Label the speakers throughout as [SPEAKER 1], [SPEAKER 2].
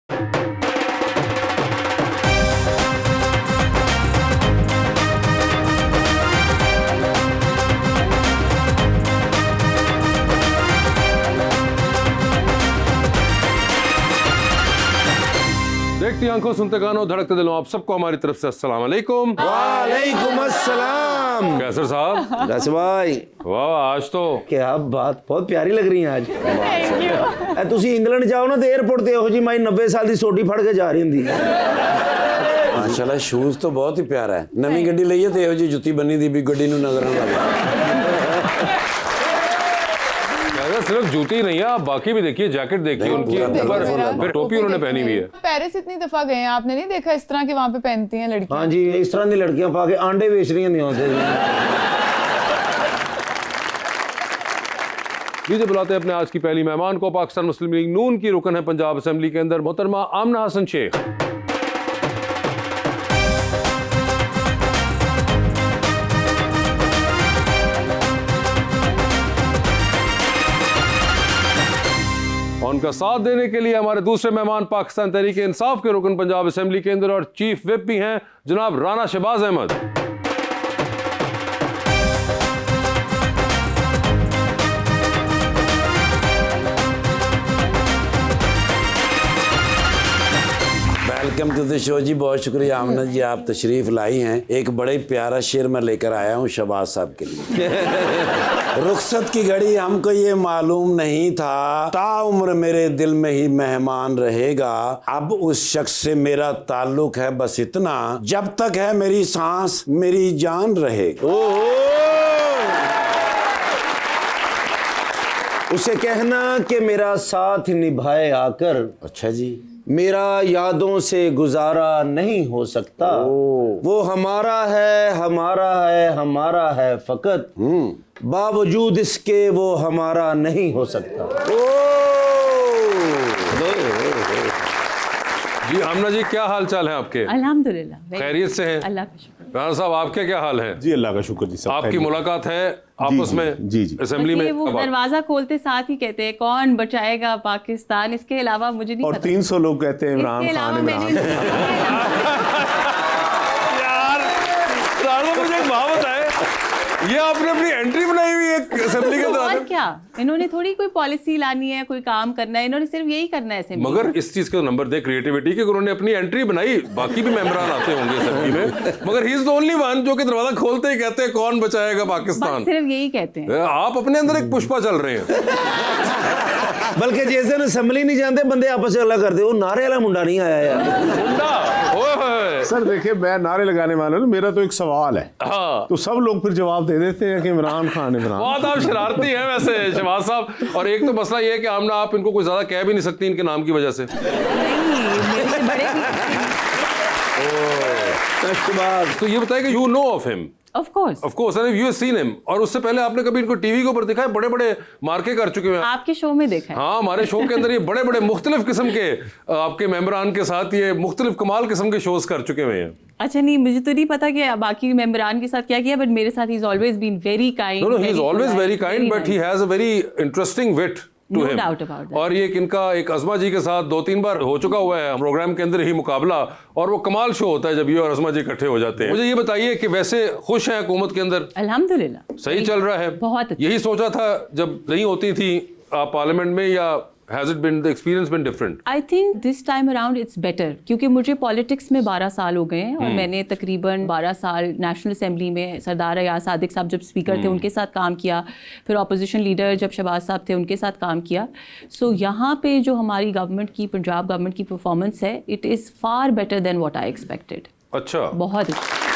[SPEAKER 1] देखती आंखों, सुनते कानों, धड़कते दिलों, आप सबको हमारी तरफ से अस्सलाम वालेकुम।
[SPEAKER 2] वालेकुम अस्सलाम।
[SPEAKER 1] कैसर साहब?
[SPEAKER 2] दस भाई,
[SPEAKER 1] वाह, आज तो
[SPEAKER 2] क्या बात, बहुत प्यारी लग रही है आज। Thank you. तुसी इंग्लैंड जाओ ना तो एयरपोर्ट ते ਇਹੋ ਜੀ ਮਾਈ 90 ਸਾਲ ਦੀ ਸੋਟੀ ਫੜ ਕੇ ਜਾ ਰਹੀ ਹੁੰਦੀ ਹੈ।
[SPEAKER 3] माशाल्लाह शूज तो बहुत ही प्यारा है। नवी गड्डी लईए तो ਇਹੋ जी जुत्ती बनी दी भी गड्डी ਨੂੰ नजर ना लगे।
[SPEAKER 1] सिर्फ जूती नहीं है, आप बाकी भी देखिए, जैकेट देखिए उनकी ऊपर, फिर टोपी उन्होंने पहनी हुई है।
[SPEAKER 4] पेरिस इतनी दफा गए हैं, आपने नहीं देखा इस तरह के वहाँ पे पहनती हैं लड़कियां?
[SPEAKER 2] हाँ जी, इस तरह की लड़कियां पा के आंडे बेच रही होंगी।
[SPEAKER 1] लीजिए बुलाते हैं अपने आज की पहली मेहमान को। पाकिस्तान मुस्लिम लीग नून की रुकन है पंजाब असेंबली के अंदर, मोहतरमा आमना हसन शेख। उनका साथ देने के लिए हमारे दूसरे मेहमान पाकिस्तान तहरीक इंसाफ के रुकन पंजाब असेंबली के अंदर और चीफ व्हिप भी हैं, जनाब Rana Shahbaz Ahmad.
[SPEAKER 3] Welcome to the show जी, बहुत शुक्रिया आमना जी, आप तशरीफ लाई हैं। एक बड़े प्यारा शेर मैं लेकर आया हूँ शहबाज साहब के लिए। रुखसत की घड़ी हमको ये मालूम नहीं था, ताउम्र मेरे दिल में ही मेहमान रहेगा। अब उस शख्स से मेरा ताल्लुक है बस इतना, जब तक है मेरी सांस मेरी जान रहेगा।
[SPEAKER 2] उसे कहना कि मेरा साथ निभाए आकर,
[SPEAKER 3] अच्छा जी,
[SPEAKER 2] मेरा यादों से गुजारा नहीं हो सकता। वो हमारा है, हमारा है, हमारा है फकत, बावजूद इसके वो हमारा नहीं हो सकता।
[SPEAKER 1] जी आमना जी, क्या हाल चाल है आपके?
[SPEAKER 5] अल्हम्दुलिल्लाह,
[SPEAKER 1] खैरियत से हैं?
[SPEAKER 5] अल्लाह का शुक्र।
[SPEAKER 1] राना साहब, आपके क्या हाल है?
[SPEAKER 6] जी अल्लाह का शुक्र जी, सब
[SPEAKER 1] आपकी
[SPEAKER 6] खैरियत।
[SPEAKER 1] मुलाकात है आपस में
[SPEAKER 6] जी
[SPEAKER 1] असेंबली में?
[SPEAKER 5] वो दरवाजा खोलते साथ ही कहते हैं कौन बचाएगा पाकिस्तान, इसके अलावा मुझे नहीं
[SPEAKER 6] और
[SPEAKER 5] पता।
[SPEAKER 6] 300 लोग कहते हैं इमरान
[SPEAKER 5] इसके अलावा
[SPEAKER 6] खान,
[SPEAKER 5] मैंने
[SPEAKER 1] यार राना, मुझे एक बात बताए, ये आपने अपनी एंट्री बनाई हुई है असेंबली के
[SPEAKER 5] और
[SPEAKER 1] दौरान?
[SPEAKER 5] क्या, इन्होंने थोड़ी कोई पॉलिसी लानी है, कोई काम करना है, इन्होंने सिर्फ यही करना है असेंबली
[SPEAKER 1] मगर
[SPEAKER 5] में।
[SPEAKER 1] इस चीज का नंबर दे क्रिएटिविटी कि उन्होंने अपनी एंट्री बनाई, बाकी भी मेंबरान आते होंगे असेंबली में, मगर he is the only one जो कि दरवाजा खोलते ही कहते हैं कौन बचाएगा पाकिस्तान।
[SPEAKER 5] बस सिर्फ यही कहते हैं।
[SPEAKER 1] आप अपने अंदर एक पुष्पा चल रहे हैं।
[SPEAKER 2] बल्कि जिस दिन असेंबली नहीं जाते बंदे आपस में अलग करते, वो नारे वाला मुंडा नहीं आया यार।
[SPEAKER 1] मुंडा, ओए होए।
[SPEAKER 6] सर देखिए, मैं नारे लगाने वाला हूँ, मेरा तो एक सवाल है,
[SPEAKER 1] हाँ,
[SPEAKER 6] तो सब लोग फिर जवाब दे देते हैं कि इमरान खान, इमरान।
[SPEAKER 1] बहुत आप शरारती हैं वैसे शहबाज साहब। और एक तो मसला ये है कि आमना, आप इनको कोई ज्यादा कह भी नहीं सकती इनके नाम की वजह से।
[SPEAKER 5] नहीं, मेरे से बड़े भी।
[SPEAKER 1] तो ये बताइए कि you know of him?
[SPEAKER 5] Of course.
[SPEAKER 1] Of course, and you have seen him। और उससे पहले आपने कभी इनको टीवी के ऊपर देखा है? बड़े बड़े मार्के कर चुके हैं।
[SPEAKER 5] आपके शो में देखा है।
[SPEAKER 1] हाँ, हमारे शो के अंदर ये बड़े बड़े मुख्तलिफ किस्म के आपके मेंबरान के साथ ये मुख्तलिफ कमाल किस्म के शोज कर चुके हुए हैं।
[SPEAKER 5] अच्छा, नहीं, मुझे तो नहीं पता कि बाकी मेंबरान के साथ क्या किया, बट मेरे साथ ही is always been very kind.
[SPEAKER 1] No, he is always very kind, but he has a very interesting wit to
[SPEAKER 5] No
[SPEAKER 1] him।
[SPEAKER 5] doubt about that।
[SPEAKER 1] और ये इनका एक अज़मा जी के साथ 2-3 बार हो चुका हुआ है प्रोग्राम के अंदर ही मुकाबला, और वो कमाल शो होता है जब ये और अज़मा जी इकट्ठे हो जाते हैं। मुझे ये बताइए कि वैसे खुश हैं हुकूमत के अंदर?
[SPEAKER 5] अल्हम्दुलिल्लाह,
[SPEAKER 1] सही चल रहा है?
[SPEAKER 5] बहुत अच्छा।
[SPEAKER 1] यही सोचा था जब नहीं होती थी आप पार्लियामेंट में, या has it been, the experience been different?
[SPEAKER 5] I think this time around its better, क्योंकि मुझे पॉलिटिक्स में 12 साल हो गए हैं और मैंने तकरीबन 12 साल नेशनल असेंबली में सरदार अयाज सादिक साहब जब स्पीकर थे उनके साथ काम किया, फिर अपोजिशन लीडर जब शहबाज साहब थे उनके साथ काम किया। सो यहाँ पे जो हमारी गवर्नमेंट की, पंजाब गवर्नमेंट की परफॉर्मेंस है, it is far better than what I expected.
[SPEAKER 1] अच्छा,
[SPEAKER 5] बहुत अच्छा।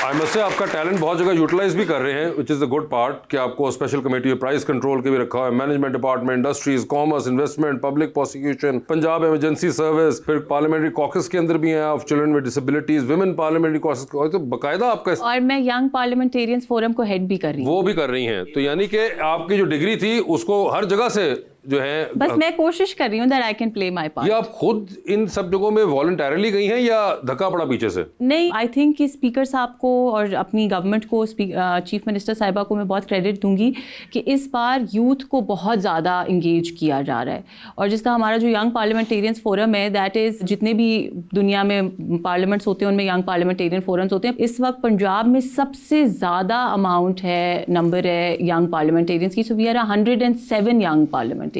[SPEAKER 1] आई मस्ट से आपका टैलेंट बहुत जगह यूटिलाइज भी कर रहे हैं, which is the good part कि आपको स्पेशल कमेटी प्राइस कंट्रोल के भी रखा है, management department, industries, commerce, investment, public prosecution, Punjab emergency service, फिर पार्लियामेंट्री कॉकस के अंदर भी हैं of children with disabilities, women parliamentary caucus, तो बाकायदा आपका
[SPEAKER 5] और मैं यंग पार्लियामेंटेरियंस फोरम को हेड भी कर रही हूँ।
[SPEAKER 1] वो भी कर रही हैं। तो यानी कि आपकी जो डिग्री थी उसको हर जगह से जो है
[SPEAKER 5] बस मैं कोशिश कर रही हूँ that I can play my part.
[SPEAKER 1] ये आप खुद इन सब जगहों में वॉलंटरली गई हैं या धक्का पड़ा पीछे से?
[SPEAKER 5] नहीं, आई थिंक कि स्पीकर साहब को और अपनी गवर्नमेंट को, चीफ मिनिस्टर साहिबा को मैं बहुत क्रेडिट दूंगी कि इस बार यूथ को बहुत ज़्यादा इंगेज किया जा रहा है। और जिस तरह हमारा जो यंग पार्लियामेंटेरियंस फोरम है, दैट इज़ जितने भी दुनिया में पार्लियामेंट्स होते हैं उनमें यंग पार्लियामेंटेरियन फोरम्स होते हैं। इस वक्त पंजाब में सबसे ज़्यादा अमाउंट है, नंबर है यंग पार्लियामेंटेरियंस की। So we are 107 young parliamentarians,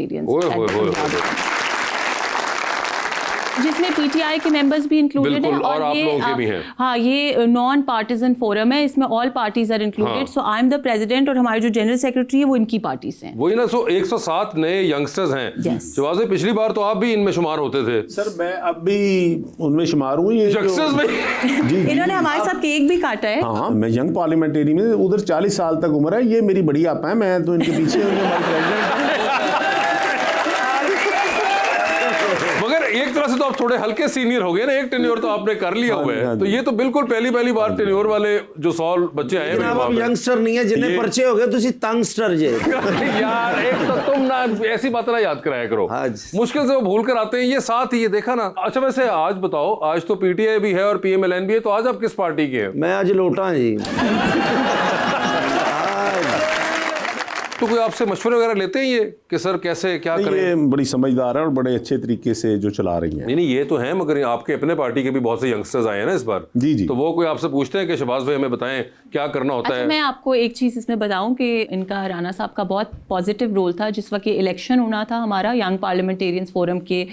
[SPEAKER 5] जिसमें पीटीआई के मेंबर्स भी इंक्लूडेड हैं
[SPEAKER 1] और आप लोगों के भी हैं।
[SPEAKER 5] हाँ, ये नॉन पार्टिजन फोरम है, इसमें all parties are included. So I am the president और हमारे जो जनरल सेक्रेटरी है वो इनकी पार्टी से हैं।
[SPEAKER 1] वही ना, 107 नए यंगस्टर्स हैं।
[SPEAKER 5] Yes.
[SPEAKER 1] शहबाज भाई, पिछली बार तो आप भी इनमें शुमार होते थे।
[SPEAKER 6] सर मैं अब भी उनमें शुमार हूँ। ये
[SPEAKER 1] यंगस्टर्स में
[SPEAKER 6] जी
[SPEAKER 5] इन्होंने हमारे साथ केक भी काटा है।
[SPEAKER 6] हाँ, मैं यंग पार्लियामेंटेरी में, उधर 40 साल तक उम्र है, ये मेरी बड़ी आपा है, मैं तो इनके पीछे हूँ, हमारे प्रेसिडेंट।
[SPEAKER 1] मगर एक तरह से तो आप थोड़े हल्के सीनियर हो गए ना, एक टेन्योर तो आपने कर लिया हुआ है। तो ये तो बिल्कुल पहली बार टेन्योर वाले जो 100 बच्चे आए हैं।
[SPEAKER 2] आप यंगस्टर नहीं है, जिन्हें पर्चे हो गए तुसी तंगस्टर जे।
[SPEAKER 1] यार एक तो तुम ना ऐसी बात ना याद कराया करो, मुश्किल से वो भूल कर आते हैं। ये साथ ही ये देखा ना। अच्छा वैसे आज बताओ, आज तो पीटीआई भी है और पीएमएलएन भी है, तो आज आप किस पार्टी के हैं?
[SPEAKER 2] मैं आज लोटा जी।
[SPEAKER 1] तो कोई आपसे मशवरे वगैरह लेते हैं ये कि सर कैसे क्या करें?
[SPEAKER 6] ये बड़ी समझदार है और बड़े अच्छे तरीके से जो चला रही हैं।
[SPEAKER 1] नहीं ये तो है, मगर आपके अपने पार्टी के भी बहुत से यंगस्टर्स आए हैं ना इस बार।
[SPEAKER 6] जी।
[SPEAKER 1] तो वो कोई आपसे पूछते हैं कि शहबाज भाई हमें बताएं क्या करना होता है?
[SPEAKER 5] मैं आपको एक चीज़ इसमें बताऊं कि इनका राणा साहब का बहुत पॉजिटिव रोल था जिस वक्त ये इलेक्शन होना था हमारा यंग पार्लियामेंटेरियंस फोरम के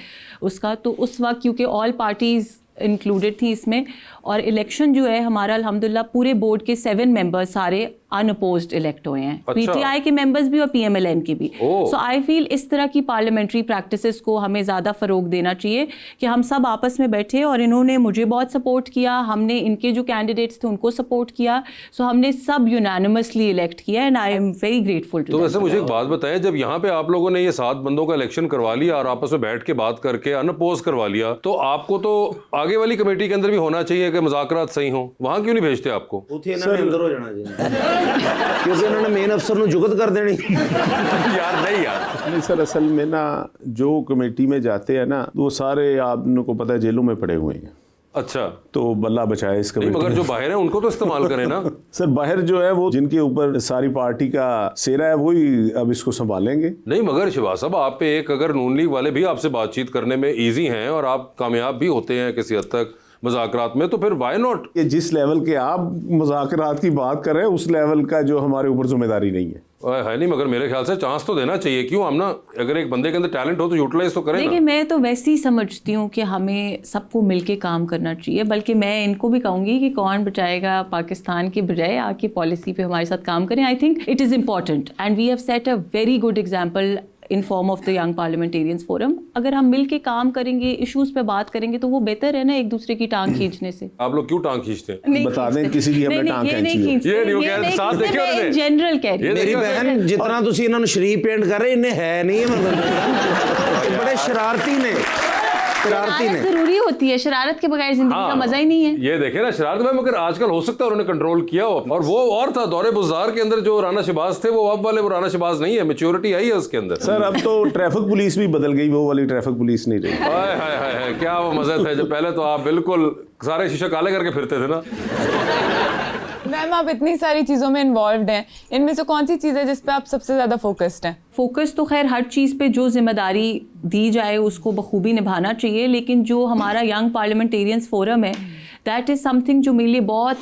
[SPEAKER 5] उसका। तो उस वक्त क्योंकि ऑल पार्टीज़ इंक्लूडेड थी इसमें, और इलेक्शन जो है हमारा अल्हम्दुलिल्लाह पूरे बोर्ड के 7 मेंबर्स सारे अनअपोज्ड इलेक्ट हुए हैं।
[SPEAKER 1] अच्छा।
[SPEAKER 5] पीटीआई के मेंबर्स भी और पीएमएलएन के भी। सो आई फील इस तरह की पार्लियामेंट्री प्रैक्टिसेस को हमें ज़्यादा फ़रोग देना चाहिए कि हम सब आपस में बैठे, और इन्होंने मुझे बहुत सपोर्ट किया, हमने इनके जो कैंडिडेट्स थे उनको सपोर्ट किया। सो हमने सब यूनानिमसली इलेक्ट किया and I am very grateful to.
[SPEAKER 1] तो वैसे मुझे एक बात बताएं, जब यहाँ पे आप लोगों ने ये 7 बंदों का इलेक्शन करवा लिया और आपस में बैठ के बात करके अनअपोज करवा लिया, तो आपको तो आगे वाली कमेटी के अंदर भी होना चाहिए कि मुज़ाकरात सही हो। वहाँ क्यों नहीं भेजते आपको?
[SPEAKER 2] अंदर हो जाना जी, क्योंकि उन्होंने मेन अफसर ਨੂੰ जुगत कर देनी।
[SPEAKER 1] यार नहीं यार,
[SPEAKER 6] नहीं सर, असल में ना जो कमेटी में जाते हैं ना वो सारे आपको पता है जेलों में पड़े हुए हैं।
[SPEAKER 1] अच्छा,
[SPEAKER 6] तो बल्ला बचाए इस कमेटी।
[SPEAKER 1] मगर जो बाहर है उनको तो इस्तेमाल करें ना।
[SPEAKER 6] सर बाहर जो है वो जिनके ऊपर सारी पार्टी का सेरा है वही अब इसको संभालेंगे।
[SPEAKER 1] नहीं मगर शहबाज साहब, आप पे एक अगर नून लीग वाले भी आपसे बातचीत करने में इजी हैं और आप कामयाब भी होते हैं किसी हद तक मुज़ाकरात में, तो फिर वाई नॉट?
[SPEAKER 6] ये जिस लेवल के आप मुज़ाकरात की बात कर रहे हैं उस लेवल का जो हमारे ऊपर जिम्मेदारी नहीं है।
[SPEAKER 1] है नहीं, मगर मेरे ख्याल से चांस तो देना चाहिए। क्यों, हम ना अगर एक बंदे के अंदर टैलेंट हो तो यूटिलाइज तो करें ना।
[SPEAKER 5] देखिए मैं तो वैसे ही समझती हूँ कि हमें सबको मिलके काम करना चाहिए, बल्कि मैं इनको भी कहूँगी कि कौन बचाएगा पाकिस्तान के बजाय आके पॉलिसी पे हमारे साथ काम करें। I think it is important and we have set a very good example in form of the young parliamentarians forum. अगर हम मिल के काम करेंगे, इश्यूज पे बात करेंगे, तो वो बेहतर है ना एक दूसरे की टांग खींचने से।
[SPEAKER 1] आप लोग क्यों टांग खींचते हैं?
[SPEAKER 6] बता दें किसी की हमने टांग खींची है।
[SPEAKER 1] ये नहीं वो कह रहे साथ देखिए उन्होंने।
[SPEAKER 5] जनरल कह रही
[SPEAKER 2] मेरी बहन जितना तुसी इन्होंने शरीफ पेंट कर रहे इन्हें है नहीं है, मतलब बड़े शरारती ने।
[SPEAKER 5] जरूरी होती है, शरारत के बगैर जिंदगी का मजा ही नहीं है।
[SPEAKER 1] ये देखे ना शरारत में, मगर आजकल हो सकता है उन्होंने कंट्रोल किया हो। और वो और था दौरे बुज़ार के अंदर जो राना शहबाज थे, वो अब वाले वो राना शहबाज नहीं है, मैच्योरिटी आई है उसके अंदर।
[SPEAKER 6] सर अब तो ट्रैफिक पुलिस भी बदल गई, वो वाली ट्रैफिक पुलिस नहीं रही।
[SPEAKER 1] हाय हाय हाय, क्या वो मजा था जब पहले तो आप बिल्कुल सारे शीशे काले करके फिरते थे ना।
[SPEAKER 4] मैम आप इतनी सारी चीज़ों में इन्वॉल्व हैं, इनमें से कौन सी चीज़ है जिस पे आप सबसे ज़्यादा फोकस्ड हैं?
[SPEAKER 5] फोकस तो खैर हर चीज़ पे जो जिम्मेदारी दी जाए उसको बखूबी निभाना चाहिए, लेकिन जो हमारा यंग पार्लियामेंटेरियंस फोरम है दैट इज़ समथिंग जो मेरे लिए बहुत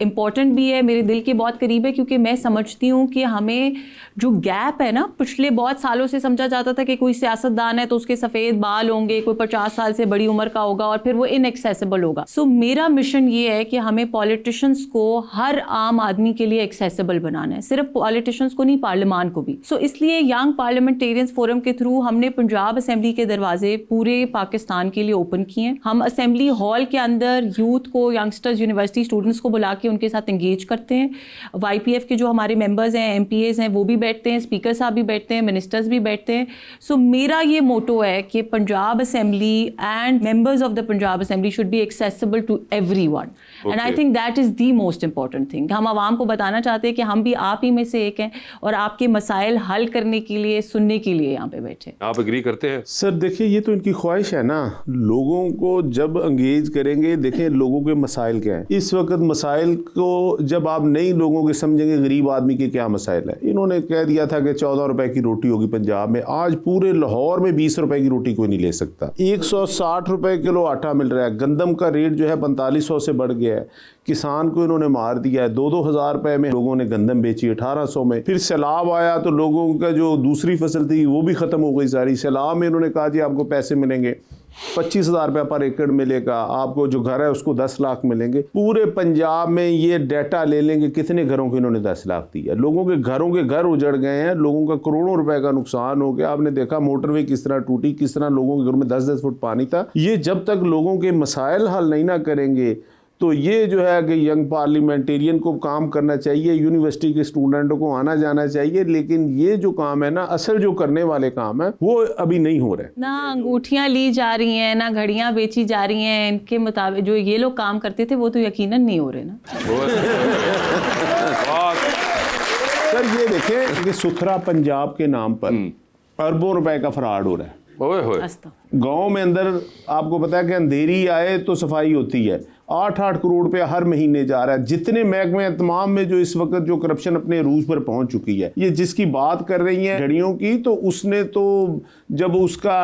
[SPEAKER 5] इम्पॉर्टेंट भी है, मेरे दिल के बहुत करीब है, क्योंकि मैं समझती हूँ कि हमें जो गैप है ना, पिछले बहुत सालों से समझा जाता था कि कोई सियासतदान है तो उसके सफ़ेद बाल होंगे, कोई 50 साल से बड़ी उम्र का होगा और फिर वो इनएक्सेसिबल होगा। सो मेरा मिशन ये है कि हमें पॉलिटिशियंस को हर आम आदमी के लिए एक्सेसिबल बनाना है, सिर्फ पॉलिटिशियंस को नहीं, पार्लियामान को भी। सो इसलिए यंग पार्लियामेंटेरियंस फोरम के थ्रू हमने पंजाब असेंबली के दरवाजे पूरे पाकिस्तान के लिए ओपन किए हैं। हम असेंबली हॉल के अंदर यूथ को, यंगस्टर्स, यूनिवर्सिटी स्टूडेंट्स को बुला जाके उनके साथ इंगेज करते हैं। YPF के जो हमारे मेंबर्स हैं, MPAs हैं, वो भी बैठते हैं, स्पीकर साहब भी बैठते हैं, मिनिस्टर्स भी बैठते हैं। सो मेरा ये मोटो है कि Punjab assembly and members of the Punjab assembly should be accessible to everyone, and I think that is the most important thing. हम आवाम को बताना चाहते हैं कि हम भी आप ही में से एक हैं और आपके मसाइल हल करने के लिए, सुनने के लिए यहाँ पे बैठे।
[SPEAKER 1] आप एग्री करते हैं?
[SPEAKER 6] सर देखिए, ये तो इनकी ख्वाहिश है ना, लोगों को जब एंगेज करेंगे, देखें लोगों के मसाइल क्या हैं। इस वक्त मसाइल को जब आप नई लोगों के समझेंगे, गरीब आदमी के क्या मसाइल है। इन्होंने कह दिया था कि 14 रुपए की रोटी होगी पंजाब में, आज पूरे लाहौर में 20 रुपए की रोटी कोई नहीं ले सकता। 160 रुपए किलो आटा मिल रहा है, गंदम का रेट जो है 4500 से बढ़ गया है, किसान को इन्होंने मार दिया है। 2-2 हज़ार रुपए में लोगों ने गंदम बेची, 1800 में। फिर सैलाब आया तो लोगों का जो दूसरी फसल थी वो भी ख़त्म हो गई सारी। सैलाब में इन्होंने कहा जी आपको पैसे मिलेंगे, 25,000 रुपये पर एकड़ मिलेगा, आपको जो घर है उसको 10 लाख मिलेंगे। पूरे पंजाब में ये डाटा ले लेंगे कितने घरों को इन्होंने 10 लाख दिया। लोगों के घरों के घर उजड़ गए हैं, लोगों का करोड़ों रुपए का नुकसान हो गया। आपने देखा मोटरवे किस तरह टूटी, किस तरह लोगों के घर में 10-10 फुट पानी था। ये जब तक लोगों के मसाइल हल नहीं ना करेंगे तो ये जो है कि यंग पार्लियामेंटेरियन को काम करना चाहिए, यूनिवर्सिटी के स्टूडेंटों को आना जाना चाहिए, लेकिन ये जो काम है ना, असल जो करने वाले काम है वो अभी नहीं हो रहे।
[SPEAKER 5] ना अंगूठियां ली जा रही हैं, ना घड़ियां बेची जा रही हैं, इनके मुताबिक जो ये लोग काम करते थे वो तो यकीनन नहीं हो रहे ना।
[SPEAKER 6] सर ये देखें कि सुथरा पंजाब के नाम पर अरबों रुपए का फ्रॉड हो रहा है। गांव में अंदर आपको पता है कि अंधेरी आए तो सफाई होती है, 8-8 करोड़ रुपया हर महीने जा रहा है। जितने महकमे तमाम में जो इस वक्त जो करप्शन अपने रूज पर पहुंच चुकी है, ये जिसकी बात कर रही हैं घड़ियों की, तो उसने तो जब उसका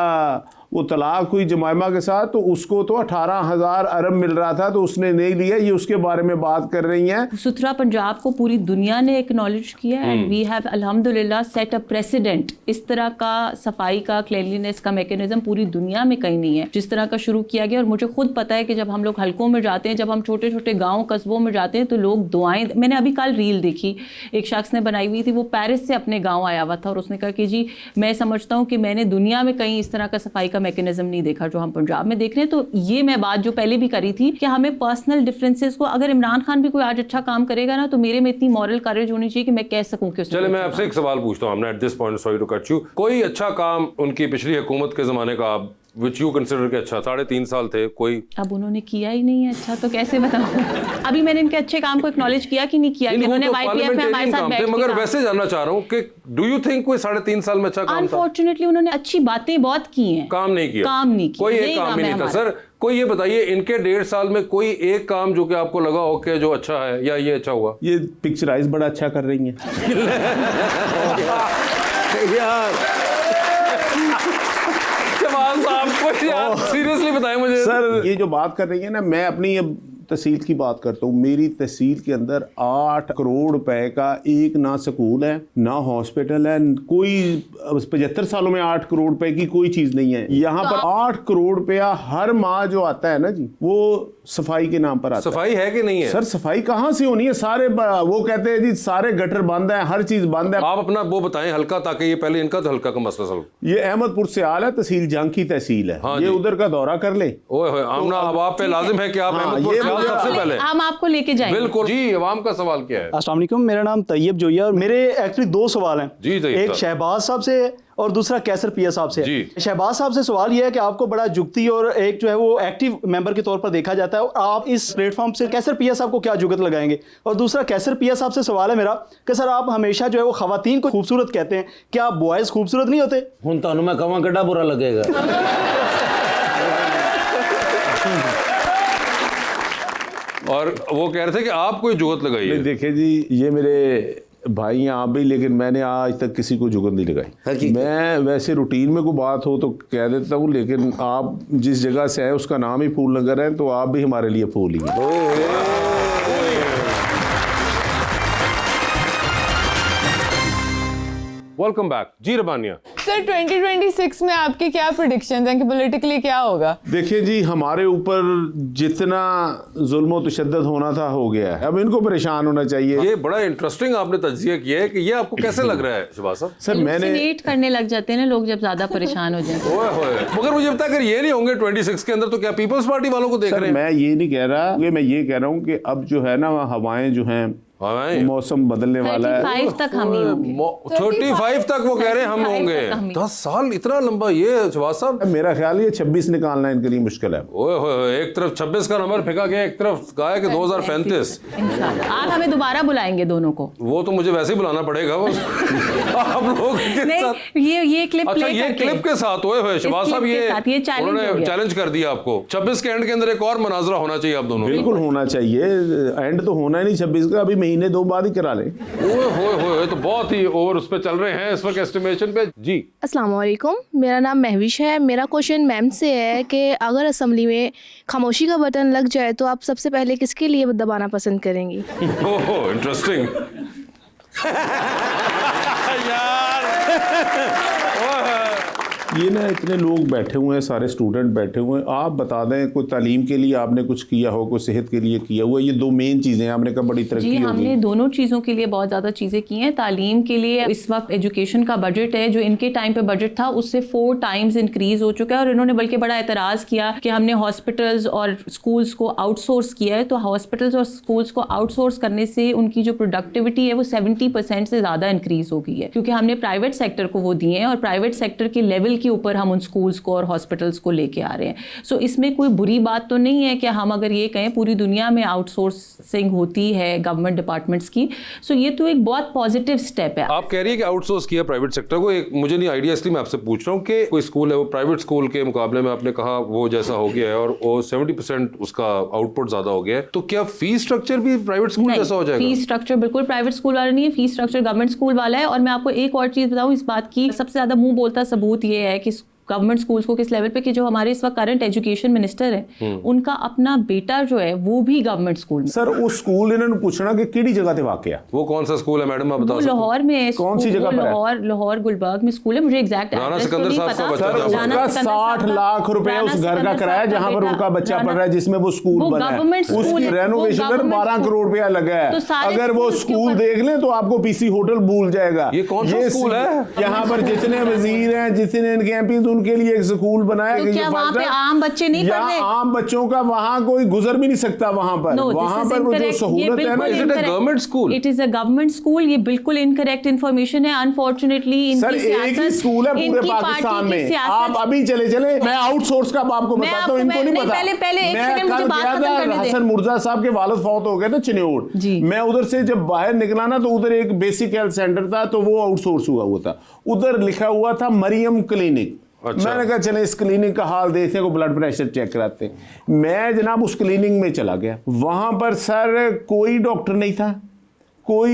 [SPEAKER 6] वो तलाक हुई जमाइमा के साथ तो उसको तो 18,000 अरब मिल रहा था, तो उसने नहीं लिया। ये उसके बारे में बात कर रही हैं।
[SPEAKER 5] सुथरा पंजाब को पूरी दुनिया ने एक्नॉलेज किया एंड वी हैव अल्हम्दुलिल्लाह सेट अ प्रेसिडेंट। इस तरह का सफाई का, क्लीनलीनेस का मैकेनिज्म पूरी दुनिया में कहीं नहीं है जिस तरह का शुरू किया गया। और मुझे खुद पता है कि जब हम लोग हलकों में जाते हैं, जब हम छोटे छोटे गाँव कस्बों में जाते हैं तो लोग दुआएं, मैंने अभी कल रील देखी, एक शख्स ने बनाई हुई थी, वो पेरिस से अपने गाँव आया हुआ था और उसने कहा कि जी मैं समझता हूँ कि मैंने दुनिया में कहीं इस तरह का सफाई का मैकेनिज्म नहीं देखा जो हम पंजाब में देख रहे हैं। तो ये मैं बात जो पहले भी करी थी कि हमें पर्सनल डिफरेंसेस को, अगर इमरान खान भी कोई आज अच्छा काम करेगा ना, तो मेरे में इतनी मॉरल करेज होनी चाहिए कि मैं कह सकूं कि
[SPEAKER 1] चले मैं आपसे एक सवाल पूछता हूं, at this point sorry to cut you, कोई अच्छा काम उनकी पिछली हुकूमत के जमाने का विच यू कंसिडर के अच्छा, 3.5 साल थे, कोई?
[SPEAKER 5] अब उन्होंने किया ही नहीं है अच्छा, तो कैसे बताऊं। अभी मैंने इनके अच्छे काम को एक्नॉलेज किया कि नहीं किया, इन्होंने YPF में हमारे साथ बैठ के,
[SPEAKER 1] मगर वैसे जानना चाह रहा हूं कि डू यू थिंक कोई 3.5 साल में अच्छा काम था?
[SPEAKER 5] अनफॉर्चुनेटली उन्होंने अच्छी बातें बहुत की हैं,
[SPEAKER 1] काम नहीं किया, कोई एक काम ही नहीं था। सर कोई ये बताइए, इनके 1.5 साल में कोई एक काम जो कि आपको लगा हो कि जो अच्छा है या ये अच्छा हुआ?
[SPEAKER 6] ये पिक्चराइज बड़ा अच्छा कर रही हैं यार।
[SPEAKER 1] सीरियसली बताएं मुझे
[SPEAKER 6] सर, ये जो बात कर रही है ना, मैं अपनी अब तहसील की बात करता हूँ। मेरी तहसील के अंदर 8 करोड़ रुपए का एक ना स्कूल है, ना हॉस्पिटल है, कोई 75 सालों में 8 करोड़ रुपए की कोई चीज नहीं है। यहाँ पर 8 करोड़ रुपया हर माह जो आता है ना जी, वो सफाई के नाम पर आता
[SPEAKER 1] सफाई है कि नहीं है?
[SPEAKER 6] सर सफाई कहाँ से होनी है? सारे वो कहते हैं जी सारे गटर बंद है, हर चीज बंद है।
[SPEAKER 1] आप अपना वो बताएं हल्का, ताकि ये पहले इनका तो हल्का का मसला सॉल्व।
[SPEAKER 6] ये अहमदपुर से आल है, तहसील जंग की तहसील है। हाँ, ये उधर का दौरा कर ले।
[SPEAKER 1] ओए होए आमना, अब आप पे लाजिम है कि आप अहमदपुर से आल सबसे पहले
[SPEAKER 5] हम आपको लेके जाएंगे।
[SPEAKER 1] बिल्कुल जी। अवाम का सवाल क्या है?
[SPEAKER 7] अस्सलाम वालेकुम, मेरा नाम तैयब जोया और मेरे एक्चुअली 2 सवाल हैं
[SPEAKER 1] जी।
[SPEAKER 7] एक शहबाज साहब से और दूसरा कैसर पिया साहब से। शहबाज साहब से सवाल यह है कि आपको बड़ा जुगती और एक जो है वो एक्टिव मेंबर के तौर पर देखा जाता है, और आप इस प्लेटफॉर्म से कैसर पिया साहब को क्या जुगत लगाएंगे? और दूसरा कैसर पिया साहब से सवाल है मेरा कि सर आप हमेशा जो है वो खवातीन को खूबसूरत कहते हैं, क्या बॉयज खूबसूरत नहीं होते?
[SPEAKER 2] हुन तानू मैं कहां कड़ा बुरा लगेगा।
[SPEAKER 1] और वो कह रहे थे कि आप कोई जुगत लगाइए।
[SPEAKER 6] देखे जी, ये मेरे भाई हैं आप भी, लेकिन मैंने आज तक किसी को जुगत नहीं लगाई। मैं वैसे रूटीन में कोई बात हो तो कह देता हूँ, लेकिन आप जिस जगह से आए उसका नाम ही फूल नगर है, तो आप भी हमारे लिए फूल ही हैं।
[SPEAKER 1] वेलकम बैक जी रबानिया।
[SPEAKER 4] सर 2026 में आपके क्या प्रेडिक्शंस हैं कि पॉलिटिकली क्या होगा?
[SPEAKER 6] देखिए जी, हमारे ऊपर जितना जुल्म तशद्दुद होना था हो गया है, अब इनको परेशान होना चाहिए।
[SPEAKER 1] ये बड़ा इंटरेस्टिंग आपने तज्जिया किया है कि ये आपको कैसे लग रहा है शहबाज साहब?
[SPEAKER 6] सर मैंने
[SPEAKER 5] Hallucinate करने लग जाते हैं ना लोग जब ज्यादा परेशान हो जाते हैं।
[SPEAKER 1] ओए होए, मगर मुझे पता है अगर ये नहीं होंगे 26 के अंदर तो क्या पीपल्स पार्टी वालों को देख
[SPEAKER 6] सर
[SPEAKER 1] रहे हैं?
[SPEAKER 6] मैं ये नहीं कह रहा, मैं ये कह रहा हूँ कि अब जो है ना हवाएं जो हैं,
[SPEAKER 1] हवाएं?
[SPEAKER 6] मौसम बदलने वाला है।
[SPEAKER 5] 35 तक हम ही होंगे।
[SPEAKER 1] 35 तक वो कह रहे हैं हम
[SPEAKER 5] 35
[SPEAKER 1] होंगे।
[SPEAKER 5] तक हम ही।
[SPEAKER 1] 10 साल इतना लंबा ये शहबाज साहब?
[SPEAKER 6] मेरा ख्याल ये 26 निकालना इनके लिए मुश्किल है।
[SPEAKER 1] ओए होए, एक तरफ 26 का नंबर फेंका गया, एक तरफ कहा है कि 2035।
[SPEAKER 5] इंशाल्लाह आप हमें दोबारा बुलाएंगे दोनों को।
[SPEAKER 1] वो तो मुझे वैसे ही बुलाना पड़ेगा वो आप लोग के
[SPEAKER 5] नहीं
[SPEAKER 1] साथ।
[SPEAKER 5] ये क्लिप
[SPEAKER 1] अच्छा
[SPEAKER 5] प्ले
[SPEAKER 1] ये
[SPEAKER 5] करके।
[SPEAKER 1] क्लिप के साथ ओए होए शहबाज
[SPEAKER 5] इस
[SPEAKER 1] साहब,
[SPEAKER 5] क्लिप के साथ ये challenge हो
[SPEAKER 1] उन्होंने
[SPEAKER 5] गया।
[SPEAKER 1] चैलेंज कर दिया आपको। 26 के एंड के अंदर एक और मनाजरा होना चाहिए आप दोनों का।
[SPEAKER 6] बिल्कुल होना चाहिए, एंड तो होना ही नहीं 26 का, अभी महीने 2 बाद ही करा लें।
[SPEAKER 1] ओए होए होए, तो बहुत ही ओवर उस पे चल रहे हैं इस वक्त एस्टिमेशन पे जी।
[SPEAKER 8] अस्सलाम वालेकुम, मेरा नाम महविश है। मेरा क्वेश्चन मैम से है कि अगर असेंबली में खामोशी का बटन लग जाए तो आप सबसे पहले किसके लिए दबाना पसंद करेंगी?
[SPEAKER 1] ओह इंटरेस्टिंग यार
[SPEAKER 6] ये ना इतने लोग बैठे हुए हैं, सारे स्टूडेंट बैठे हुए हैं, आप बता दें कोई तालीम के लिए आपने कुछ किया हो, कोई सेहत के लिए किया हुआ, ये 2 मेन चीज़ें हैं, आपने कहा बड़ी
[SPEAKER 5] जी
[SPEAKER 6] तरक्की
[SPEAKER 5] हमने
[SPEAKER 6] होगी।
[SPEAKER 5] दोनों चीज़ों के लिए बहुत ज़्यादा चीज़ें की हैं। तालीम के लिए इस वक्त एजुकेशन का बजट है जो इनके टाइम पे बजट था उससे 4 टाइम्स इंक्रीज हो चुका है, और इन्होंने बल्कि बड़ा एतराज़ किया कि हमने हॉस्पिटल्स और स्कूल्स को आउटसोर्स किया है। तो हॉस्पिटल्स और स्कूल्स को आउटसोर्स करने से उनकी जो प्रोडक्टिविटी है वो 70% से ज़्यादा इंक्रीज हो गई है, क्योंकि हमने प्राइवेट सेक्टर को वो दिए हैं और प्राइवेट सेक्टर के लेवल के ऊपर हम उन स्कूल्स को और हॉस्पिटल्स को लेके आ रहे हैं। सो इसमें कोई बुरी बात तो नहीं है कि हम अगर ये कहें पूरी दुनिया में आउटसोर्सिंग होती है गवर्नमेंट डिपार्टमेंट्स की। सो ये तो एक बहुत पॉजिटिव स्टेप है।
[SPEAKER 1] आप कह रही है कि आउटसोर्स किया प्राइवेट सेक्टर को, एक मुझे नहीं आइडिया, इसलिए मैं आपसे पूछ रहा हूँ कि कोई स्कूल है वो प्राइवेट स्कूल के मुकाबले में आपने कहा वो जैसा हो गया है और वो 70% उसका आउटपुट ज्यादा हो गया है, तो क्या फीस स्ट्रक्चर भी प्राइवेट स्कूल जैसा हो जाएगा?
[SPEAKER 5] फीस स्ट्रक्चर बिल्कुल प्राइवेट स्कूल वाला नहीं है, फीस स्ट्रक्चर गवर्नमेंट स्कूल वाला है। और मैं आपको एक और चीज बताऊं इस बात की, सबसे ज्यादा मुंह बोलता सबूत ये है कि गवर्नमेंट स्कूल्स को किस लेवल पे कि जो हमारे इस वक्त करंट एजुकेशन मिनिस्टर है उनका अपना बेटा जो है वो भी गवर्नमेंट स्कूल में।
[SPEAKER 6] सर उस स्कूल इन्होंने पूछना कि किहड़ी जगह ते वाकया,
[SPEAKER 1] वो कौन सा स्कूल है मैडम आप बता
[SPEAKER 5] वो
[SPEAKER 1] सकते हैं?
[SPEAKER 5] लाहौर में है।
[SPEAKER 6] कौन सी जगह पर है?
[SPEAKER 5] लाहौर गुलबर्ग में स्कूल है, मुझे एग्जैक्ट
[SPEAKER 1] राना
[SPEAKER 5] एड्रेस तो
[SPEAKER 1] सिकंदर
[SPEAKER 5] नहीं
[SPEAKER 1] साहब
[SPEAKER 5] पता।
[SPEAKER 1] का बच्चा
[SPEAKER 6] सर
[SPEAKER 1] जाता है।
[SPEAKER 6] उसका 60 लाख रुपए उस घर का किराया जहां पर उनका बच्चा पढ़ रहा है, जिसमें वो स्कूल
[SPEAKER 5] वो
[SPEAKER 6] बना है,
[SPEAKER 5] गवर्नमेंट स्कूल
[SPEAKER 6] उसकी
[SPEAKER 5] है, वो
[SPEAKER 6] रेनोवेशन पर
[SPEAKER 5] गवर्नमेंट
[SPEAKER 6] 12
[SPEAKER 5] स्कूल।
[SPEAKER 6] करोड़ रुपया लगा
[SPEAKER 5] तो
[SPEAKER 6] है।
[SPEAKER 5] सारे
[SPEAKER 6] अगर वो
[SPEAKER 5] स्कूल्स के
[SPEAKER 6] स्कूल
[SPEAKER 5] ऊपर-
[SPEAKER 6] देख लें तो आपको पीसी होटल भूल जाएगा।
[SPEAKER 1] ये कौन सा स्कूल है?
[SPEAKER 6] यहाँ पर जितने वजीर हैं, जितने इनके एमपी, उनके लिए एक स्कूल बनाया
[SPEAKER 5] तो
[SPEAKER 6] कि
[SPEAKER 5] क्या
[SPEAKER 6] जो
[SPEAKER 5] वहाँ पे
[SPEAKER 6] फायदा-
[SPEAKER 5] आम बच्चे नहीं पढ़
[SPEAKER 6] यहाँ
[SPEAKER 5] रहे?
[SPEAKER 6] आम बच्चों का वहाँ कोई गुजर भी नहीं सकता वहाँ पर।
[SPEAKER 5] No, this
[SPEAKER 6] वहाँ
[SPEAKER 5] is
[SPEAKER 6] पर वो जो
[SPEAKER 5] incorrect.
[SPEAKER 6] सहूलत है ना,
[SPEAKER 1] Is it a government school?
[SPEAKER 5] It is a government school. ये बिल्कुल इनकरेक्ट इन्फॉर्मेशन है अनफॉर्चुनेटली।
[SPEAKER 6] सर एक ही स्कूल है पूरे पाकिस्तान में, आप अभी चले मैं आउटसोर्स का आपको
[SPEAKER 5] मैं
[SPEAKER 6] बताता हूँ,
[SPEAKER 5] आपको-
[SPEAKER 6] इनको नहीं
[SPEAKER 5] नहीं,
[SPEAKER 6] पता।
[SPEAKER 5] पहले एक
[SPEAKER 6] मैं
[SPEAKER 5] सेकंड मुझे
[SPEAKER 6] कल
[SPEAKER 5] बात
[SPEAKER 6] गया
[SPEAKER 5] खत्म करने
[SPEAKER 6] था,
[SPEAKER 5] दे।
[SPEAKER 6] हसन मुर्जा साहब के वालिद फौत हो गए थे चिन्योट।
[SPEAKER 5] जी।
[SPEAKER 6] मैं उधर से जब बाहर निकला ना तो उधर एक बेसिक हेल्थ सेंटर था, तो वो आउटसोर्स हुआ था। उधर लिखा हुआ था मरियम क्लिनिक।
[SPEAKER 1] अच्छा।
[SPEAKER 6] मैंने कहा चले इस क्लिनिक का हाल देखते को ब्लड प्रेशर चेक कराते हैं। मैं जनाब उस क्लिनिक में चला गया, वहां पर सर कोई डॉक्टर नहीं था, कोई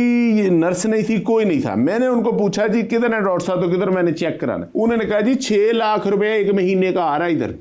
[SPEAKER 6] नर्स नहीं थी, कोई नहीं था। मैंने उनको पूछा जी किधर है डॉक्टर साहब, तो किधर मैंने चेक कराना। उन्होंने कहा जी 6 लाख रुपए 1 महीने का आ रहा है इधर।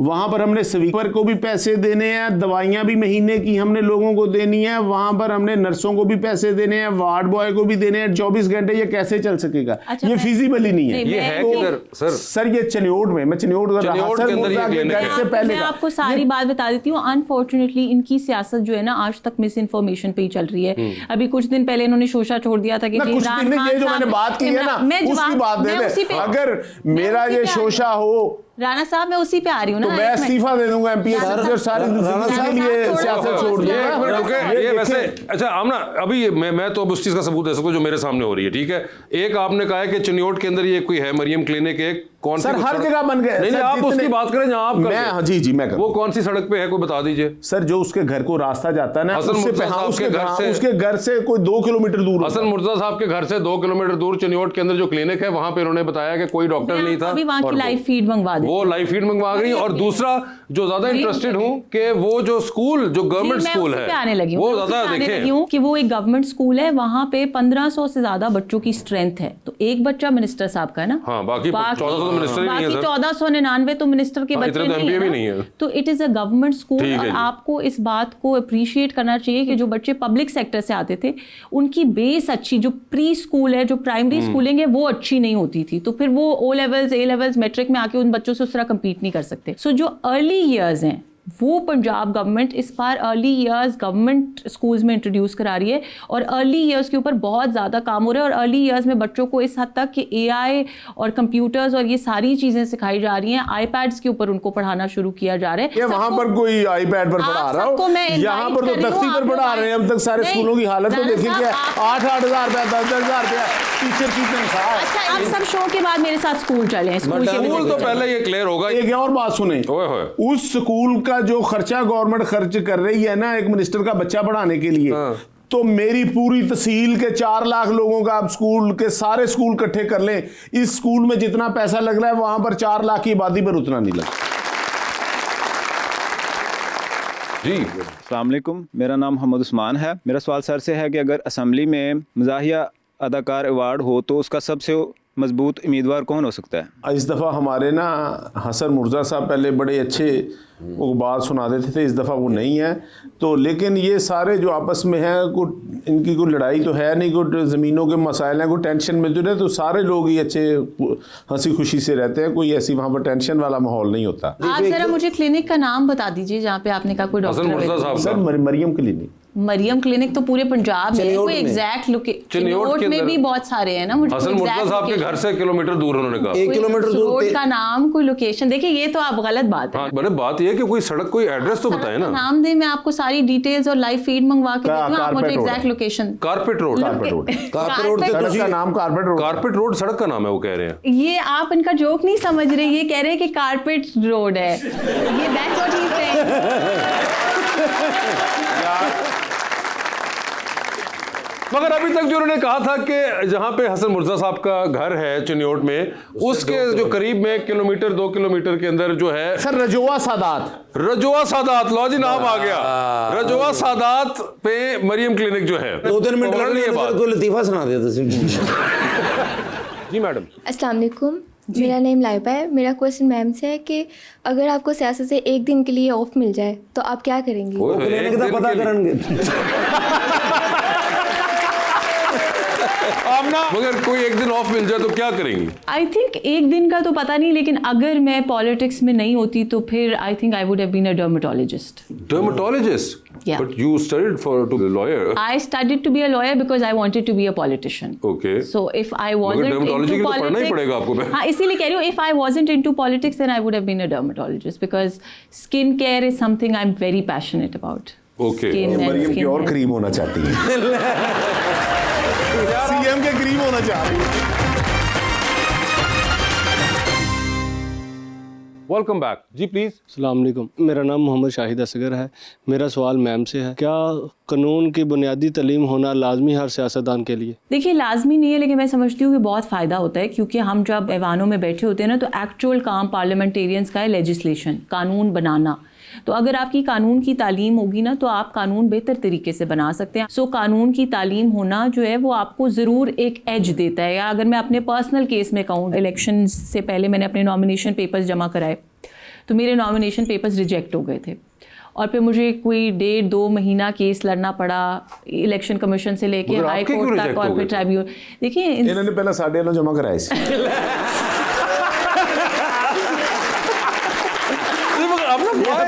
[SPEAKER 6] वहां पर हमने स्वीपर को भी पैसे देने हैं, दवाइयां भी महीने की हमने लोगों को देनी है, वहां पर हमने नर्सों को भी पैसे देने हैं, वार्ड बॉय को भी देने हैं। 24 घंटे ये कैसे चल सकेगा?
[SPEAKER 5] अच्छा,
[SPEAKER 6] ये फिजिबल ही नहीं है।
[SPEAKER 5] नहीं,
[SPEAKER 1] ये है किधर सर?
[SPEAKER 6] सर ये चनियोट में, मैं चनियोट
[SPEAKER 1] चनियोट के अंदर ये क्लिनिक है।
[SPEAKER 6] से पहले
[SPEAKER 5] मैं आपको सारी बात बता देती हूँ। अनफॉर्चुनेटली इनकी सियासत जो है ना आज तक मिस इन्फॉर्मेशन पे ही चल रही है। अभी कुछ दिन पहले इन्होंने शोशा छोड़ दिया था कि
[SPEAKER 6] ना, कुछ
[SPEAKER 5] इमरान
[SPEAKER 6] दिन
[SPEAKER 5] खान
[SPEAKER 6] ये जो
[SPEAKER 5] साहब-
[SPEAKER 6] मैंने बात की है ना, उसकी बात दे दे। अगर मेरा ये शोशा हो
[SPEAKER 5] राणा साहब मैं उसी पे आ रही हूँ ना।
[SPEAKER 6] तो मैं
[SPEAKER 5] एक मिनट।
[SPEAKER 6] इस्तीफा दे दूंगा एमपी सारी
[SPEAKER 5] राणा
[SPEAKER 6] जिंदगी के लिए
[SPEAKER 5] साहब
[SPEAKER 6] सियासत छोड़
[SPEAKER 5] थोड़ा-
[SPEAKER 1] एक मिनट
[SPEAKER 6] दूंगा।
[SPEAKER 1] रुके, ये वैसे अच्छा आमना अभी मैं तो अब उस चीज का सबूत दे सकता हूँ जो मेरे सामने हो रही है, ठीक है। एक आपने कहा है कि चिन्योट के अंदर ये कोई है मरियम क्लिनिक, एक कौन सी
[SPEAKER 6] सर
[SPEAKER 1] कुछ
[SPEAKER 6] हर
[SPEAKER 1] सड़क-
[SPEAKER 6] जगह बन गए।
[SPEAKER 1] नहीं
[SPEAKER 6] सर,
[SPEAKER 1] आप
[SPEAKER 6] जितने-
[SPEAKER 1] उसकी बात करें जहाँ आप कर
[SPEAKER 6] मैं
[SPEAKER 1] रहे हैं।
[SPEAKER 6] जी जी मैं कर
[SPEAKER 1] वो कौन सी सड़क पे है कोई बता दीजिए।
[SPEAKER 6] सर जो उसके घर को रास्ता जाता है ना,
[SPEAKER 1] हसन
[SPEAKER 6] उससे
[SPEAKER 1] मुर्तजा साहब के घर से-
[SPEAKER 6] उसके घर से कोई 2 किलोमीटर दूर होता
[SPEAKER 1] हसन
[SPEAKER 6] है।
[SPEAKER 1] मुर्तजा साहब के घर से 2 किलोमीटर दूर चिन्योट के अंदर जो क्लिनिक है वहां पे उन्होंने बताया कि कोई डॉक्टर नहीं था।
[SPEAKER 5] अभी वहाँ
[SPEAKER 1] और
[SPEAKER 5] की लाइव फीड मंगवा दे।
[SPEAKER 1] वो लाइव फीड मंगवा गई। और दूसरा जो ज्यादा इंटरेस्टेड हूँ कि वो जो स्कूल जो गवर्नमेंट स्कूल है
[SPEAKER 5] आने लगी
[SPEAKER 1] वो ज्यादा देखें
[SPEAKER 5] कि वो एक गवर्नमेंट स्कूल है, वहाँ पे 1500 से ज्यादा बच्चों की स्ट्रेंथ है। तो एक बच्चा मिनिस्टर साहब का है ना।
[SPEAKER 1] हाँ, बाकी 1400 तो मिनिस्टर ही नहीं है
[SPEAKER 5] बाकी
[SPEAKER 1] सर।
[SPEAKER 5] 1499 तो मिनिस्टर के
[SPEAKER 1] हाँ,
[SPEAKER 5] बच्चे
[SPEAKER 1] इतने तो
[SPEAKER 5] नहीं
[SPEAKER 1] MP भी
[SPEAKER 5] है
[SPEAKER 1] नहीं है।
[SPEAKER 5] ना। तो it is a government school
[SPEAKER 1] ठीक है
[SPEAKER 5] और
[SPEAKER 1] जी।
[SPEAKER 5] आपको इस बात को अप्रिशिएट करना चाहिए कि जो बच्चे पब्लिक सेक्टर से आते थे उनकी बेस अच्छी, जो प्री स्कूल है, जो प्राइमरी स्कूलिंग है, वो अच्छी नहीं होती थी, तो फिर वो O levels, A levels, matric में आके उन बच्चों से उस तरह कम्पीट नहीं कर सकते। सो जो अर्ली ईयर्स हैं वो पंजाब गवर्नमेंट इस बार अर्ली ईयर्स गवर्नमेंट स्कूल्स में इंट्रोड्यूस करा रही है और अर्ली ईयर्स के ऊपर बहुत ज़्यादा काम हो रहा है और अर्ली ईयर्स में बच्चों को इस हद तक कि एआई और कंप्यूटर्स और ये सारी चीज़ें सिखाई जा रही हैं, आईपैड्स के ऊपर उनको पढ़ाना शुरू किया जा रहा है।
[SPEAKER 6] ये वहां पर कोई आईपैड पर पढ़ा रहा
[SPEAKER 5] सबको मैं
[SPEAKER 6] हो,
[SPEAKER 5] invite
[SPEAKER 6] यहाँ पर तो
[SPEAKER 5] कर रही हूँ,
[SPEAKER 6] तख्ती पर
[SPEAKER 5] आप
[SPEAKER 6] पढ़ा
[SPEAKER 5] लोग
[SPEAKER 6] रहे हैं। अब तक सारे
[SPEAKER 5] नहीं,
[SPEAKER 6] स्कूलों की हालत तो
[SPEAKER 5] राणा
[SPEAKER 6] देखिए क्या,
[SPEAKER 5] साहब,
[SPEAKER 6] 8-8 हज़ार रुपया, 10-10 हज़ार रुपया टीचर की तनख्वाह है।
[SPEAKER 5] अच्छा, आप सब शो के बाद मेरे साथ स्कूल चलें, स्कूल के
[SPEAKER 1] स्कूल तो
[SPEAKER 5] visit
[SPEAKER 1] पहले ये क्लियर होगा।
[SPEAKER 6] एक और बात सुने,
[SPEAKER 1] ओए होए।
[SPEAKER 6] उस स्कूल का जो खर्चा गवर्नमेंट खर्च कर रही है ना एक मिनिस्टर का बच्चा पढ़ाने के लिए,
[SPEAKER 1] हाँ।
[SPEAKER 6] तो मेरी पूरी तहसील के 4 लाख लोगों का आप स्कूल के सारे स्कूल इकट्ठे कर लें, इस स्कूल में जितना पैसा लग रहा है वहां पर 4 लाख की आबादी पर उतना नहीं लगा।
[SPEAKER 1] जी
[SPEAKER 9] अस्सलाम वालेकुम, मेरा नाम मोहम्मद उस्मान है। मेरा सवाल सर से है कि अगर असम्बली में मज़ाहिया अदाकार अवार्ड हो तो उसका सबसे मजबूत उम्मीदवार कौन हो सकता है?
[SPEAKER 6] इस दफ़ा हमारे ना हसन मुर्जा साहब पहले बड़े अच्छे वो बात सुना देते थे, इस दफ़ा वो नहीं है। तो लेकिन ये सारे जो आपस में हैं इनकी कोई लड़ाई तो है नहीं, कोई ज़मीनों के मसाइल हैं, कोई टेंशन मिलती रहे, तो सारे लोग ही अच्छे हंसी खुशी से रहते हैं, कोई ऐसी वहाँ पर टेंशन वाला माहौल नहीं होता।
[SPEAKER 5] आप जरा मुझे क्लिनिक का नाम बता दीजिए जहाँ पे आपने कहा कोई
[SPEAKER 1] हसन
[SPEAKER 5] डॉक्टर
[SPEAKER 1] मुर्जा
[SPEAKER 5] है।
[SPEAKER 1] साहब
[SPEAKER 6] सर
[SPEAKER 1] का
[SPEAKER 6] मरियम क्लिनिक,
[SPEAKER 5] मरियम क्लिनिक तो पूरे पंजाब में है,
[SPEAKER 2] चिन्योट
[SPEAKER 5] कोई
[SPEAKER 2] में।
[SPEAKER 5] एग्जैक्ट
[SPEAKER 1] चिन्योट
[SPEAKER 5] चिन्योट
[SPEAKER 1] के
[SPEAKER 5] में
[SPEAKER 1] अंदर।
[SPEAKER 5] भी बहुत सारे हैं ना, मुझे
[SPEAKER 1] हसन
[SPEAKER 5] कोई
[SPEAKER 1] मुर्जा
[SPEAKER 5] exact
[SPEAKER 1] साहब के
[SPEAKER 5] location-
[SPEAKER 1] घर से किलोमीटर दूर उन्होंने कहा।
[SPEAKER 2] 1 किलोमीटर दूर
[SPEAKER 5] रोड का नाम, कोई लोकेशन, देखिए ये तो आप गलत बात है।
[SPEAKER 1] हाँ, मैंने बात ये है कि कोई सड़क, कोई एड्रेस तो बताए ना।
[SPEAKER 5] नाम दे, मैं आपको सारी डिटेल्स और लाइव फीड मंगवा के देती हूँ, आप मुझे
[SPEAKER 6] carpet road
[SPEAKER 5] exact location.
[SPEAKER 1] Carpet road.
[SPEAKER 6] Carpet road,
[SPEAKER 2] carpet road
[SPEAKER 6] सड़क का नाम कारपेट रोड।
[SPEAKER 1] कारपेट रोड सड़क का नाम है, वो कह रहे हैं।
[SPEAKER 5] ये आप इनका जोक नहीं समझ रहे, ये कह रहे हैं कि कारपेट रोड है, ये दैट्स व्हाट ही सेइंग।
[SPEAKER 1] मगर अभी तक जो उन्होंने कहा था कि जहां पे हसन मुर्जा साहब का घर है चिन्योट में, उसके जो करीब में 1 किलोमीटर 2 किलोमीटर के अंदर जो है
[SPEAKER 6] सर रजोआ सादात,
[SPEAKER 1] रजोआ सादात, लो जी नाम आ गया, रजोआ सादात पे मरियम क्लिनिक जो है।
[SPEAKER 2] 2-3 मिनट
[SPEAKER 1] पकड़ लिए बात।
[SPEAKER 2] कोई लतीफ़ा सुना दे तो
[SPEAKER 1] जी मैडम।
[SPEAKER 10] अस्सलाम वालेकुम, मेरा नेम लाइबा है। मेरा क्वेश्चन मैम से है कि अगर आपको सियासत से 1 दिन के लिए ऑफ मिल जाए तो आप क्या करेंगी?
[SPEAKER 1] ओए होए,
[SPEAKER 2] क्लिनिक
[SPEAKER 1] एक
[SPEAKER 2] का
[SPEAKER 1] दिन
[SPEAKER 2] पता
[SPEAKER 1] के लिए।
[SPEAKER 2] करेंगे।
[SPEAKER 1] आमना, मगर कोई एक दिन ऑफ मिल जाए तो क्या करेंगी?
[SPEAKER 5] आई थिंक 1 दिन का तो पता नहीं, लेकिन अगर मैं पॉलिटिक्स में नहीं होती तो फिर I think I would have been a dermatologist.
[SPEAKER 1] Dermatologist?
[SPEAKER 5] Yeah.
[SPEAKER 1] But you studied to be a lawyer.
[SPEAKER 5] I studied to be a lawyer because I wanted to be a politician.
[SPEAKER 1] Okay.
[SPEAKER 5] So if I wasn't
[SPEAKER 1] dermatology
[SPEAKER 5] into
[SPEAKER 1] के लिए तो पढ़ना ही
[SPEAKER 5] politics,
[SPEAKER 1] पड़ेगा आपको।
[SPEAKER 5] हाँ, इसीलिए कह रही हूँ, if I wasn't into politics then I would have been a dermatologist because skin care is something I'm very passionate about.
[SPEAKER 1] Okay.
[SPEAKER 5] Skin and
[SPEAKER 6] Maryam की
[SPEAKER 5] skin
[SPEAKER 6] और
[SPEAKER 5] health.
[SPEAKER 6] करीब होना चाहती है। सीएम के करीब होना चाह रही है।
[SPEAKER 1] वेलकम बैक जी, प्लीज।
[SPEAKER 11] अस्सलाम वालेकुम, मेरा नाम मोहम्मद शाहिद असगर है। मेरा सवाल मैम से है, क्या कानून की बुनियादी तालीम होना लाजमी हर सियासतदान के लिए?
[SPEAKER 5] देखिए लाजमी नहीं है, लेकिन मैं समझती हूँ कि बहुत फ़ायदा होता है, क्योंकि हम जब ऐवानों में बैठे होते हैं ना तो एक्चुअल काम पार्लियामेंटेरियंस का है लेजिस्लेशन, कानून बनाना। तो अगर आपकी कानून की तालीम होगी ना तो आप कानून बेहतर तरीके से बना सकते हैं। सो कानून की तालीम होना जो है वो आपको ज़रूर एक एज देता है। या अगर मैं अपने पर्सनल केस में कहूँ, इलेक्शन से पहले मैंने अपने नॉमिनेशन पेपर्स जमा कराए तो मेरे नॉमिनेशन पेपर्स रिजेक्ट हो गए थे और फिर मुझे कोई 1.5-2 महीना केस लड़ना पड़ा इलेक्शन कमीशन से लेके
[SPEAKER 1] मगर
[SPEAKER 5] हाई
[SPEAKER 1] आपके क्यों
[SPEAKER 5] कोर्ट तक
[SPEAKER 1] reject
[SPEAKER 5] और
[SPEAKER 1] हो
[SPEAKER 5] फिर
[SPEAKER 1] गए थे?
[SPEAKER 5] ट्राइब्यूनल। देखिए
[SPEAKER 6] इन्होंने पहले 9.5 जमा कराए थे।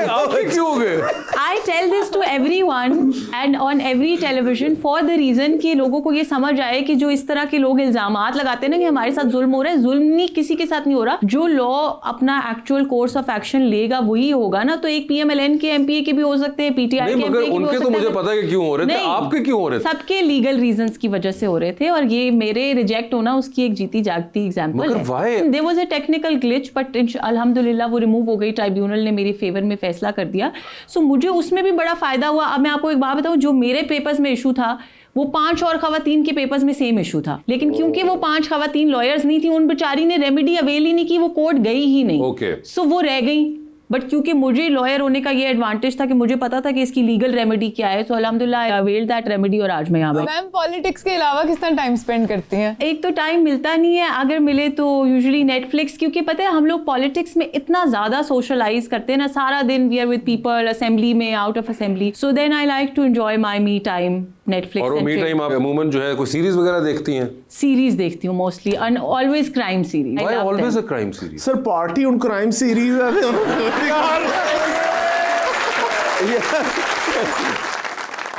[SPEAKER 1] आपके क्यों हो गए?
[SPEAKER 5] I tell this to everyone and on every television for the reason कि लोगों को ये समझ आए कि जो इस तरह के लोग इल्जामात लगाते हैं ना कि हमारे साथ जुल्म हो रहा है, जुल्म नहीं, किसी के साथ नहीं हो रहा। जो लॉ अपना एक्चुअल कोर्स ऑफ एक्शन लेगा वही होगा ना। तो एक PMLN के MPA के भी हो सकते हैं, PTI
[SPEAKER 1] नहीं,
[SPEAKER 5] के
[SPEAKER 1] मगर
[SPEAKER 5] MPA के भी हो
[SPEAKER 1] उनके तो
[SPEAKER 5] सकते
[SPEAKER 1] मुझे
[SPEAKER 5] हैं।
[SPEAKER 1] पता है कि क्यों हो रहे थे,
[SPEAKER 5] नहीं,
[SPEAKER 1] आपके क्यों हो रहे थे?
[SPEAKER 5] सबके लीगल रीजंस की वजह से हो रहे थे और ये मेरे रिजेक्ट होना उसकी एक जीती जागती एग्जांपल
[SPEAKER 1] मगर why?
[SPEAKER 5] है। There was a technical glitch but अल्हम्दुलिल्लाह वो रिमूव हो गई, ट्राइब्यूनल ने मेरे फेवर में फैसला कर दिया। सो मुझे उसमें भी बड़ा फायदा हुआ। अब मैं आपको एक बात बताऊं, जो मेरे पेपर्स में इशू था वो 5 और खवातीन के पेपर्स में सेम इशू था, लेकिन क्योंकि वो 5 खवातीन लॉयर्स नहीं थी, उन बेचारी ने रेमेडी अवेल ही नहीं की, वो कोर्ट गई ही नहीं।
[SPEAKER 1] Okay.
[SPEAKER 5] सो वो रह गई बट क्योंकि मुझे लॉयर होने का ये एडवांटेज था कि मुझे पता था कि इसकी लीगल रेमेडी क्या है, सो अल्हम्दुलिल्लाह आई अवेल्ड दैट रेमेडी और आज मैं यहाँ पे।
[SPEAKER 4] मैम पॉलिटिक्स के अलावा किस तरह टाइम स्पेंड करती हैं?
[SPEAKER 5] एक तो टाइम मिलता नहीं है, अगर मिले तो यूजुअली नेटफ्लिक्स, क्योंकि पता है हम लोग पॉलिटिक्स में इतना ज़्यादा सोशलाइज करते हैं ना, सारा दिन we are with people, assembly में, out of assembly, so then I like to enjoy my me time Netflix.
[SPEAKER 1] और वो मी टाइम आप अमूमन जो है कोई सीरीज वगैरह देखती हैं?
[SPEAKER 5] सीरीज देखती हूँ mostly, and always crime series.
[SPEAKER 1] Why always a crime series?
[SPEAKER 6] Sir party उन crime series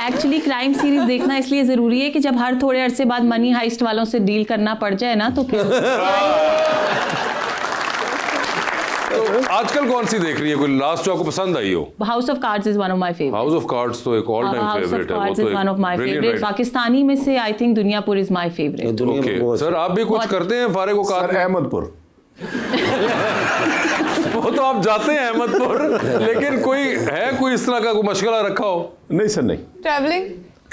[SPEAKER 5] actually crime series देखना इसलिए जरूरी है कि जब हर थोड़े अरसे बाद मनी हाइस्ट वालों से डील करना पड़ जाए ना, तो फिर
[SPEAKER 1] आजकल कौन सी देख रही है, कोई लास्ट जो आपको पसंद आई हो?
[SPEAKER 5] House of cards is one of my favourite.
[SPEAKER 1] House of cards तो एक ऑल टाइम फेवरेट है, वो तो
[SPEAKER 5] one of my favourite. Pakistani में से I think Duniyapur is my favourite.
[SPEAKER 1] Okay sir, आप भी कुछ करते हैं फारिग औकात में?
[SPEAKER 6] अहमदपुर
[SPEAKER 1] वो तो आप जाते हैं अहमदपुर, लेकिन कोई इस तरह का कोई मशगला रखा हो?
[SPEAKER 6] नहीं सर, नहीं।
[SPEAKER 4] ट्रैवलिंग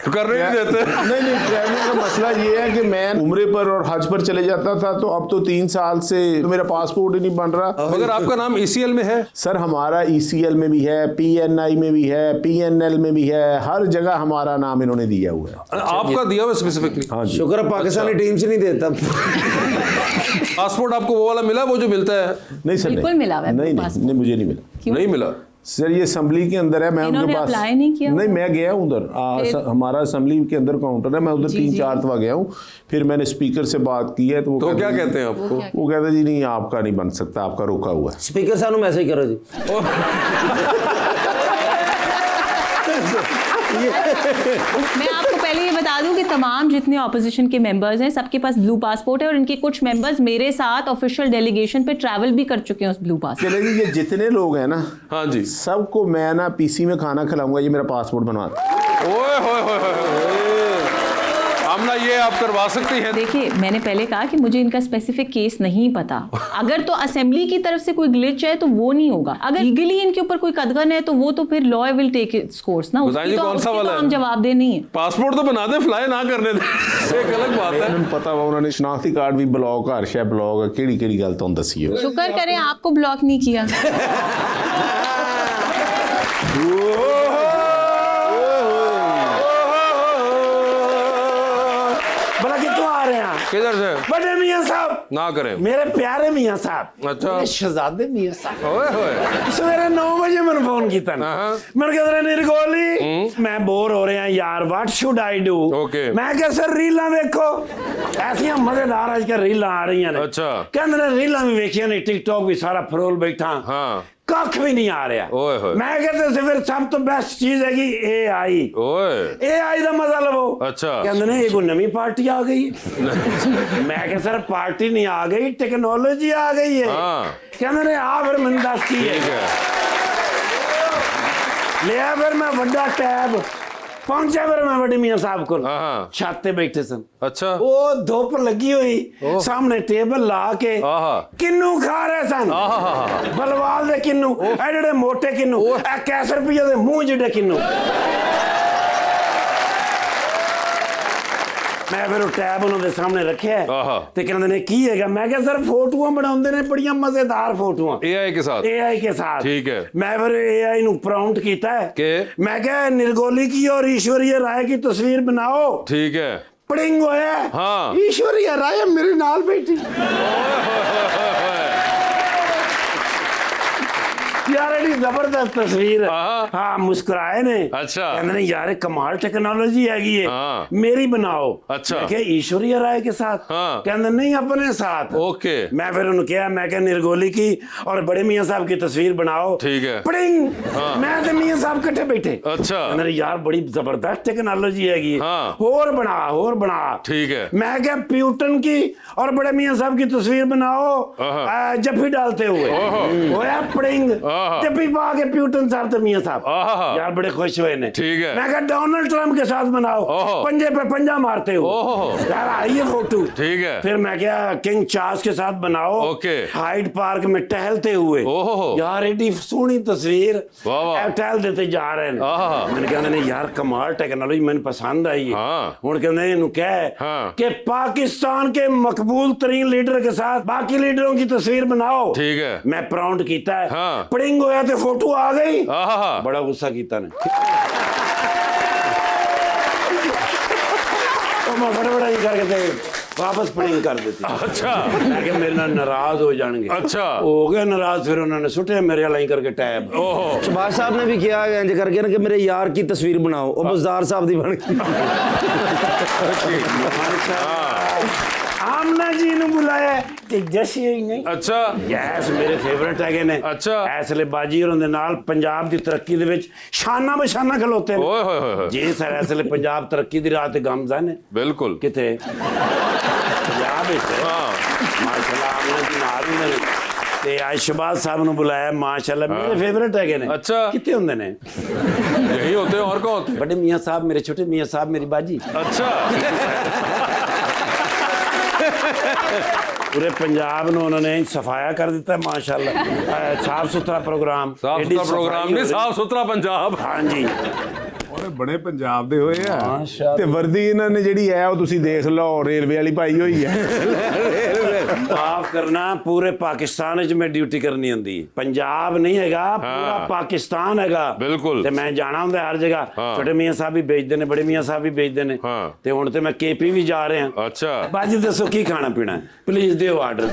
[SPEAKER 1] करने नहीं देते?
[SPEAKER 6] नहीं, ट्रैवलिंग का मसला ये है कि मैं उम्रे पर और हज पर चले जाता था, तो अब तो 3 साल से तो मेरा पासपोर्ट ही नहीं बन रहा।
[SPEAKER 1] मगर आपका नाम ECL में है?
[SPEAKER 6] सर हमारा ECL में भी है, PNI में भी है, PNL में भी है, हर जगह हमारा नाम इन्होंने दिया हुआ है।
[SPEAKER 1] आपका दिया हुआ स्पेसिफिकली?
[SPEAKER 6] हाँ जी।
[SPEAKER 2] शुक्र पाकिस्तानी टीम से नहीं देता।
[SPEAKER 1] पासपोर्ट आपको वो वाला मिला, वो जो मिलता है?
[SPEAKER 6] नहीं सर,
[SPEAKER 5] बिल्कुल मिला हुआ है
[SPEAKER 6] नहीं, मुझे नहीं मिला।
[SPEAKER 1] नहीं मिला
[SPEAKER 6] सर, ये असेंबली के अंदर है, मैं उनके पास
[SPEAKER 5] अप्लाई नहीं किया?
[SPEAKER 6] नहीं, मैं गया हूँ उधर, हमारा असेंबली के अंदर काउंटर है, मैं उधर 3-4 दफा गया हूँ। फिर मैंने स्पीकर से बात की है, तो वो
[SPEAKER 1] क्या कहते हैं आपको?
[SPEAKER 6] वो कहते जी नहीं, आपका नहीं बन सकता, आपका रोका हुआ है।
[SPEAKER 2] स्पीकर साहब मैसेज करो जी।
[SPEAKER 5] मैं आपको पहले ये बता दूं कि तमाम जितने ऑपोजिशन के मेंबर्स हैं सबके पास ब्लू पासपोर्ट है, और इनके कुछ मेंबर्स मेरे साथ ऑफिशियल डेलीगेशन पे ट्रैवल भी कर चुके हैं उस ब्लू पासपोर्ट।
[SPEAKER 6] चले जी, ये जितने लोग हैं ना,
[SPEAKER 1] हाँ जी,
[SPEAKER 6] सबको मैं ना PC में खाना खिलाऊंगा, ये मेरा पासपोर्ट बनवा दो।
[SPEAKER 1] ओए होए होए, आमना ये आप करवा सकती हैं?
[SPEAKER 5] देखिए, मैंने पहले कहा कि मुझे इनका स्पेसिफिक केस नहीं पता। अगर तो असेंबली की तरफ से कोई ग्लिच है तो वो नहीं होगा, अगर लीगली इनके ऊपर कोई कदगन है तो वो तो फिर law will take its course ना, उसकी तो हम जवाब दे नहीं है।
[SPEAKER 1] पासपोर्ट तो बना दे, फ्लाई ना करने दे, एक अलग बात है।
[SPEAKER 6] पता हुआ उन्होंने शनाख्ती कार्ड भी ब्लॉक, हर शय ब्लॉक, केड़ी गल तो दसिए।
[SPEAKER 5] शुक्र करें आपको ब्लॉक नहीं किया।
[SPEAKER 3] भला कितों आ रहे हैं?
[SPEAKER 1] किधर से?
[SPEAKER 3] बड़े मियां साहब
[SPEAKER 1] ना करें,
[SPEAKER 3] मेरे प्यारे मियां साहब।
[SPEAKER 1] अच्छा,
[SPEAKER 3] शहजादे मियां साहब।
[SPEAKER 1] ओए होए,
[SPEAKER 3] सवेरे 9 बजे मैंने फोन किया ना, मैंने कहा निर्गोली मैं बोर हो रहा यार, what should I do?
[SPEAKER 1] Okay,
[SPEAKER 3] मैं क्या सर रीलां देखो, ऐसियां मजेदार आजकल रीलां आ रही हैं।
[SPEAKER 1] अच्छा,
[SPEAKER 3] कहंदे ने रीलां भी वेखियां ने, टिकटॉक भी सारा फरोल बैठा,
[SPEAKER 1] हाँ,
[SPEAKER 3] कख भी नहीं आ रहा।
[SPEAKER 1] ओए होए,
[SPEAKER 3] मैं कहते से फिर सब तो बेस्ट चीज है कि AI।
[SPEAKER 1] ओए,
[SPEAKER 3] AI का मजा लवो।
[SPEAKER 1] अच्छा,
[SPEAKER 3] कहंदे ने एक नवी पार्टी आ गई। मैं कह सर पार्टी नहीं आ गई, टेक्नोलॉजी आ गई है। कहंदे ने आ फिर मैंने दस की है, लिया फिर मैं वड्डा टैब पहुंचा, फिर मैं बड़े मियां साहब को छत पे बैठे सन। अच्छा, वो धूप लगी हुई, सामने टेबल ला के किन्नू खा रहे सन, बलवाल दे किन्नू, एडे मोटे किन्नू, कैसे रुपये दे मुंह जिडे किन्नू। मैं फिर टैब उन्होंने सामने रखे ते कहंदे ने की हैगा, मैं कहा सर फोटोआं बनाउंदे ने बड़ियां मजेदार फोटोआं AI के साथ। ठीक है, मैं फिर AI नु प्रॉम्प्ट कीता है कि मैं कहा निर्गोली की और ईश्वरीय राय की तस्वीर बनाओ। ठीक है, पड़िंग होया, हाँ, ईश्वरीय राय मेरे नाल बैठी यार, एडी जबरदस्त तस्वीर। हाँ, मुस्कुराए ने। अच्छा, कहंदे ने यार कमाल टेक्नोलॉजी हैगी है, मेरी बनाओ। अच्छा, मैं ईश्वरीय राय के साथ? कहंदे नहीं, अपने साथ। ओके, मैं फिर उन्हें कहा, मैं क्या निर्गोली की और बड़े मियां साहब की तस्वीर बनाओ। ठीक है, पड़िंग, मैं तो मियां साहब कट्ठे बैठे। अच्छा, कहंदे यार बड़ी जबरदस्त टेक्नोलॉजी हैगी, और बना। ठीक है, मैं क्या प्यूटन की और बड़े मियां साहब की तस्वीर बनाओ जफ्फी डालते हुए। होया पड़िंग, जब भी भी पा के प्यूटन साहब तो मियां साहब
[SPEAKER 1] आहा।
[SPEAKER 3] यार बड़े खुश हुए ने।
[SPEAKER 1] ठीक है।
[SPEAKER 3] मैं कहा डोनाल्ड ट्रंप के साथ बनाओ,
[SPEAKER 1] ओहो।
[SPEAKER 3] पंजे पे पंजा मारते हो यार, आइए फोटो।
[SPEAKER 1] ठीक है।
[SPEAKER 3] फिर मैं क्या किंग चार्ल्स के साथ बनाओ,
[SPEAKER 1] ओके।
[SPEAKER 3] हाइड पार्क में टहलते हुए, यार एडी सोहनी तस्वीर, टहल देते जा रहे हैं। मैंने कहा नहीं यार कमाल टेक्नोलॉजी मैंने पसंद आई है। हुण कहंदे इहनूं कह कि पाकिस्तान के मकबूल तरीन लीडर के साथ बाकी लीडरों की तस्वीर बनाओ। ठीक है। मैं प्राउंट कीता है, पड़िंग होया ते फोटो आ गई, बड़ा गुस्सा कीता ने। तो मैं बड़ा ही करके ते वापस प्रिंट कर देती। अच्छा। मैं मेरे नाल नाराज हो जाएंगे। अच्छा। हो गए नाराज, फिर उन्होंने सुटे मेरे वाला करके टैब।
[SPEAKER 2] ओहो। शहबाज साहब ने भी किया इंज करके ना कि मेरे यार की तस्वीर बनाओ, और बुज़दार साहब दी बन गई।
[SPEAKER 3] आमना जी ने बुलाया ते जशी ही नहीं। अच्छा। यस मेरे फेवरेट है ने। अच्छा। ऐसले बाजी और उनके नाल पंजाब दी तरक्की दे विच शाना बशाना खलोते हैं। ओए होए होए। जी सर ऐसले पंजाब तरक्की दी राह ते गामज़न है। बिल्कुल। किथे? पंजाब विच। हां। माशाल्लाह आमना जी नाल ही ने ते आज शहबाज साहब ने बुलाया, माशाल्लाह मेरे फेवरेट है ने। अच्छा। किथे हुंदे ने? यही होते हैं, और कौन होते? बड़े मियां साहब, मेरे छोटे मियां साहब, मेरी बाजी। अच्छा। पूरे पंजाब ਨੂੰ उन्होंने सफाया कर दिता है माशाल्लाह। साफ सुथरा प्रोग्राम,
[SPEAKER 1] साफ सुथरा प्रोग्राम नहीं, साफ सुथरा पंजाब। हाँ जी।
[SPEAKER 6] बड़े पंजाब दे होए आ ते वर्दी इन्हां ने जेड़ी है ਉਹ ਤੁਸੀਂ देख लो रेलवे वाली पाई हुई है।
[SPEAKER 3] माफ करना, पूरे पाकिस्तान च मैं ड्यूटी करनी होंदी, पंजाब नहीं हैगा, पूरा पाकिस्तान हैगा। बिल्कुल। ते मैं जाना हुंदा हर जगह। छोटे मियां साहब भी भेजदे ने, बड़े मियां साहब भी भेजदे ने, ते हुण ते मैं केपी भी जा रहे हैं। अच्छा। बाजी दसो की खाना पीना है, प्लीज दियो आर्डर।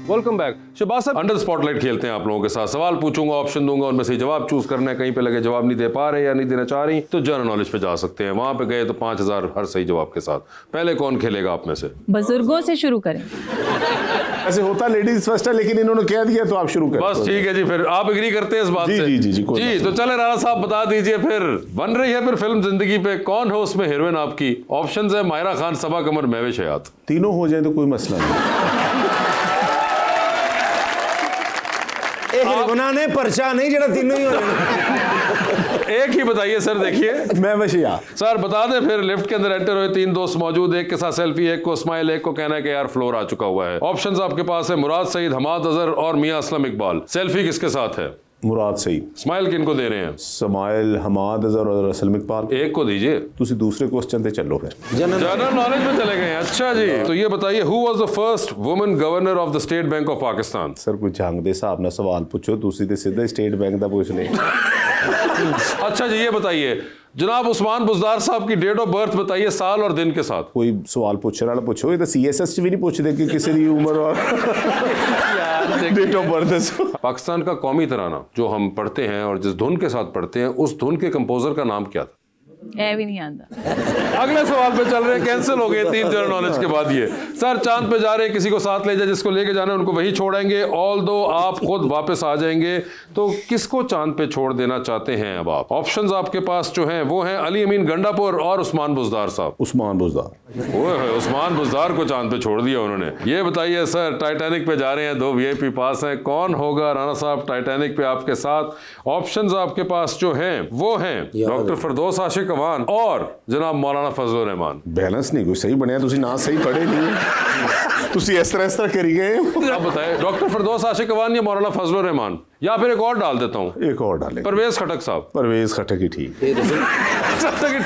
[SPEAKER 1] Welcome back. शहबाज साहब, अंडर स्पॉटलाइट खेलते हैं आप लोगों के साथ। सवाल पूछूंगा, ऑप्शन दूंगा, उनमें से जवाब चूज करना है। कहीं पे लगे जवाब नहीं दे पा रहे या नहीं देना चाह रही तो जनरल नॉलेज पे जा सकते हैं। वहां पे गए तो 5000 हर सही जवाब के साथ। पहले कौन खेलेगा आप में से?
[SPEAKER 5] बुजुर्गों से शुरू करें।
[SPEAKER 6] ऐसे होता लेडीज फर्स्ट है, लेकिन इन्होंने कह दिया तो आप शुरू करें।
[SPEAKER 1] बस ठीक है जी, फिर आप एग्री करते हैं इस बात से?
[SPEAKER 6] जी
[SPEAKER 1] तो चले राणा साहब बता दीजिए, फिर बन रही है फिर फिल्म जिंदगी पे, कौन है उसमें हीरोइन आपकी? ऑप्शंस है मायरा खान, सबा कमर, महविश हयात।
[SPEAKER 6] तीनों हो जाए तो कोई मसला नहीं।
[SPEAKER 2] ने पर्चा नहीं जरा तीनों ही हो।
[SPEAKER 1] एक ही बताइए सर। देखिए
[SPEAKER 6] मैं वशिया
[SPEAKER 1] सर बता दें। फिर लिफ्ट के अंदर एंटर हुए 3 दोस्त मौजूद, एक के साथ सेल्फी, एक को स्माइल, एक को कहना है कि यार फ्लोर आ चुका हुआ है। ऑप्शंस आपके पास है मुराद सईद, हमाद अजहर और मियां असलम इकबाल। सेल्फी किसके साथ है?
[SPEAKER 6] मुराद सईद।
[SPEAKER 1] स्माइल किनको दे रहे हैं?
[SPEAKER 6] स्माइल हमाद अजहर और असलम इकबाल।
[SPEAKER 1] एक को दीजिए।
[SPEAKER 6] तुसी दूसरे क्वेश्चन पे चलो फिर।
[SPEAKER 1] जनरल नॉलेज में चले गए। अच्छा जी, तो ये बताइए, who was the first woman governor of the state bank of Pakistan?
[SPEAKER 6] Sir कोई जंग दे हिसाब ना सवाल पूछो, तुसी ते सीधे स्टेट बैंक दा पूछ ले।
[SPEAKER 1] अच्छा जी, ये बताइए जनाब उस्मान बुज़दार साहब की डेट ऑफ बर्थ बताइए, साल और दिन के साथ।
[SPEAKER 6] कोई सवाल पूछने वाला पूछो, ये तो सीएसएस भी नहीं पूछते कि किसी की उम्र और डेट ऑफ बर्थ।
[SPEAKER 1] पाकिस्तान का कौमी तराना जो हम पढ़ते हैं और जिस धुन के साथ पढ़ते हैं, उस धुन के कंपोजर का नाम क्या था?
[SPEAKER 5] भी नहीं आता।
[SPEAKER 1] अगले सवाल पे चल रहे हैं, कैंसिल हो गए 3 जनरल नॉलेज के बाद। ये सर चांद पे जा रहे हैं, किसी को साथ ले जाए, जिसको लेके जाना है उनको वही छोड़ेंगे। ऑल दो आप खुद वापस आ जाएंगे, तो किसको चांद पे छोड़ देना चाहते हैं अब आप? ऑप्शंस आपके पास जो हैं वो हैं अली अमीन गंडापुर और उस्मान बुज़दार साहब।
[SPEAKER 6] उस्मान बुज़दार।
[SPEAKER 1] ओए उस्मान बुज़दार को चांद पे छोड़ दिया उन्होंने। ये बताइए सर, टाइटैनिक पे जा रहे हैं, 2 VIP पास हैं, कौन होगा राणा साहब टाइटैनिक पे आपके साथ? ऑप्शंस आपके पास जो हैं वो हैं डॉक्टर फिरदौस आशिक अवान और जनाब मौलाना फजलुर रहमान।
[SPEAKER 6] बैलेंस नहीं कोई सही बनया, तुसी ना सही पढ़े नहीं, तुसी इस तरह करी गए।
[SPEAKER 1] आप बताएं, डॉक्टर फिरदौस आशिक अवान या मौलाना फजलुर रहमान, या फिर एक और डाल देता हूँ?
[SPEAKER 6] एक और डालें।
[SPEAKER 1] परवेज खटक साहब।
[SPEAKER 6] परवेज खटक ही ठीक।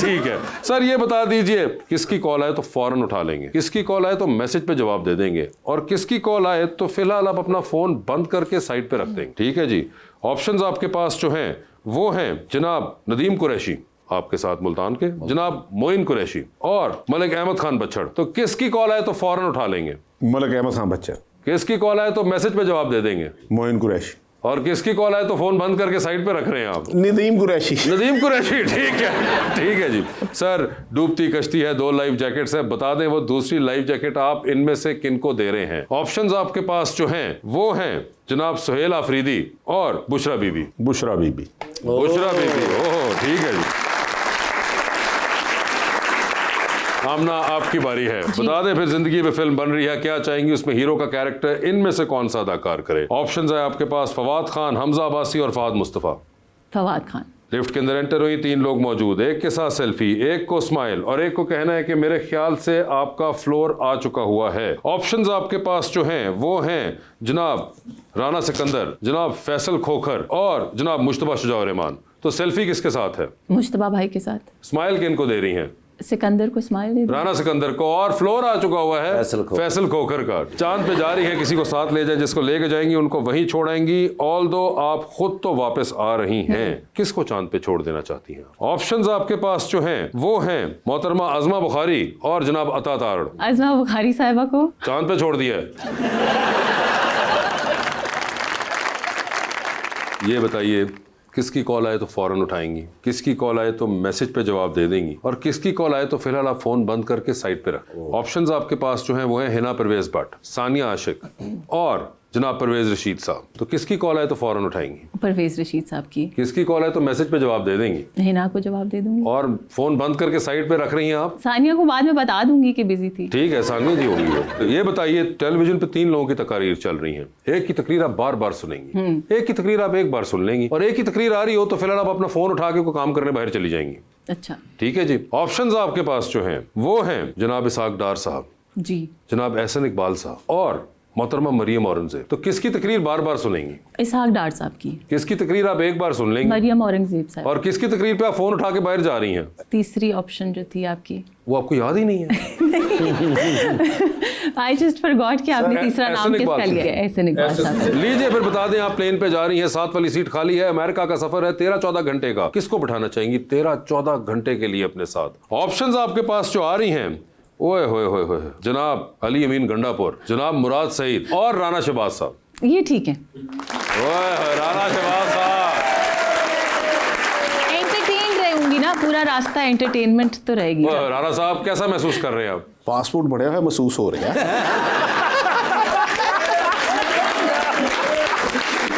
[SPEAKER 1] ठीक है सर, ये बता दीजिए किसकी कॉल आए तो फौरन उठा लेंगे, किसकी कॉल आए तो मैसेज पे जवाब दे देंगे, और किसकी कॉल आए तो फिलहाल आप अपना फोन बंद करके साइड पे रख देंगे। ठीक है जी। ऑप्शंस आपके पास जो हैं वो हैं जनाब नदीम कुरैशी आपके साथ मुल्तान के, जनाब मोइन कुरैशी और मलिक अहमद खान बच्चड़। तो किसकी कॉल आए तो फौरन उठा लेंगे?
[SPEAKER 6] मलिक अहमद खान बच्चड़।
[SPEAKER 1] किसकी कॉल आए तो मैसेज पे जवाब दे देंगे?
[SPEAKER 6] मोइन कुरैशी।
[SPEAKER 1] और किसकी कॉल आए तो फोन बंद करके साइड पे रख रहे हैं आप?
[SPEAKER 6] नदीम कुरैशी।
[SPEAKER 1] नदीम कुरैशी। ठीक है जी। सर डूबती कश्ती है, 2 लाइफ जैकेट्स है, बता दें वो दूसरी लाइफ जैकेट आप इनमें से किनको दे रहे हैं? ऑप्शंस आपके पास जो हैं वो हैं जनाब सुहेल आफरीदी और बुशरा बीबी।
[SPEAKER 6] बुशरा बीबी।
[SPEAKER 1] बुशरा बीबी। ओह ठीक है जी। आमना आपकी बारी है। बता दें फिर जिंदगी में फिल्म बन रही है, क्या चाहेंगी उसमें हीरो का कैरेक्टर, इनमें से कौन सा अदाकार करे? ऑप्शंस है आपके पास फवाद खान, हमजा अब्बासी और फहद मुस्तफ़ा।
[SPEAKER 5] फवाद खान।
[SPEAKER 1] लिफ्ट के अंदर एंटर हुई, 3 लोग मौजूद, एक के साथ सेल्फी, एक को स्माइल और एक को कहना है कि मेरे ख्याल से आपका फ्लोर आ चुका हुआ है। ऑप्शंस आपके पास जो हैं वो हैं जनाब राना सिकंदर, जनाब फैसल खोखर और जनाब मुश्तबा शुजा रहमान। तो सेल्फी किसके साथ है?
[SPEAKER 5] मुश्तबा भाई के साथ।
[SPEAKER 1] स्माइल किनको दे रही हैं?
[SPEAKER 5] सिकंदर को स्माइल दे दी।
[SPEAKER 1] राना सिकंदर को। और फ्लोर आ चुका हुआ है फैसल खोखर का। चांद पे जा रही है, किसी को साथ ले जाए, जिसको लेके जाएंगी उनको वहीं छोड़ाएंगी। ऑल्दो आप खुद तो वापस आ रही हैं, किसको चांद पे छोड़ देना चाहती हैं? ऑप्शंस आपके पास जो हैं वो हैं मोहतरमा अज़मा बुखारी और जनाब अता तारड़।
[SPEAKER 5] अज़मा बुखारी साहिबा को
[SPEAKER 1] चांद पे छोड़ दिया है। ये बताइए किसकी कॉल आए तो फौरन उठाएंगी, किसकी कॉल आए तो मैसेज पे जवाब दे देंगी और किसकी कॉल आए तो फिलहाल आप फोन बंद करके साइड पे रखें। ऑप्शंस आपके पास जो हैं वो है हिना परवेज भट्ट, सानिया आशिक और जनाब परवेज रशीद साहब। तो किसकी कॉल आए तो फौरन उठाएंगी?
[SPEAKER 5] परवेज रशीद साहब की।
[SPEAKER 1] किसकी कॉल आए तो मैसेज पे जवाब दे देंगी?
[SPEAKER 5] हिना को जवाब दे दूंगी।
[SPEAKER 1] और फोन बंद करके साइड पे रख रही हैं आप?
[SPEAKER 5] सानिया को बाद में बता दूंगी कि बिजी थी।
[SPEAKER 1] ठीक है, सानिया जी होंगी वो। तो ये बताइए टेलीविजन पे 3 लोगों की तकरीर चल रही है, एक की तकरीर आप बार बार सुनेंगी, एक की तकरीर आप एक बार सुन लेंगी और एक की तकरीर आ रही हो तो फिलहाल आप अपना फोन उठा के कोई काम करने बाहर चली जाएंगी।
[SPEAKER 5] अच्छा
[SPEAKER 1] ठीक है जी। ऑप्शंस आपके पास जो हैं वो हैं जनाब इसाक डार साहब
[SPEAKER 5] जी,
[SPEAKER 1] जनाब एहसन इकबाल साहब और मोहतरमा मरियम औरंगजेब। तो किसकी तकरीर बार बार सुनेंगी?
[SPEAKER 5] इसहाक डार साहब की।
[SPEAKER 1] किसकी तकरीर आप एक बार सुन लेंगी?
[SPEAKER 5] मरियम औरंगजेब साहब।
[SPEAKER 1] और किसकी तकरीर पे आप फोन उठा के बाहर जा रही हैं?
[SPEAKER 5] तीसरी ऑप्शन जो थी आपकी
[SPEAKER 1] वो आपको याद ही नहीं है।
[SPEAKER 5] आई जस्ट फॉरगॉट कि आपने तीसरा नाम किसका लिया है। एहसन इकबाल साहब।
[SPEAKER 1] लीजिए फिर बता दें, आप प्लेन पे जा रही हैं, 7 वाली सीट खाली है, अमेरिका का सफर है 13-14 घंटे का। किसको बिठाना चाहेंगी 13-14 घंटे के लिए अपने साथ? ऑप्शंस आपके पास जो आ रही हैं ओए होए होए होए, जनाब अली अमीन गंडापुर, जनाब मुराद सईद और राना शहबाज साहब।
[SPEAKER 5] ये ठीक है।
[SPEAKER 1] ओए होए, राना शहबाज साहब।
[SPEAKER 5] एंटरटेन रहूंगी ना पूरा रास्ता, एंटरटेनमेंट तो रहेगी।
[SPEAKER 1] राना साहब कैसा महसूस कर रहे हैं आप?
[SPEAKER 6] पासपोर्ट बढ़िया है महसूस हो रहा है।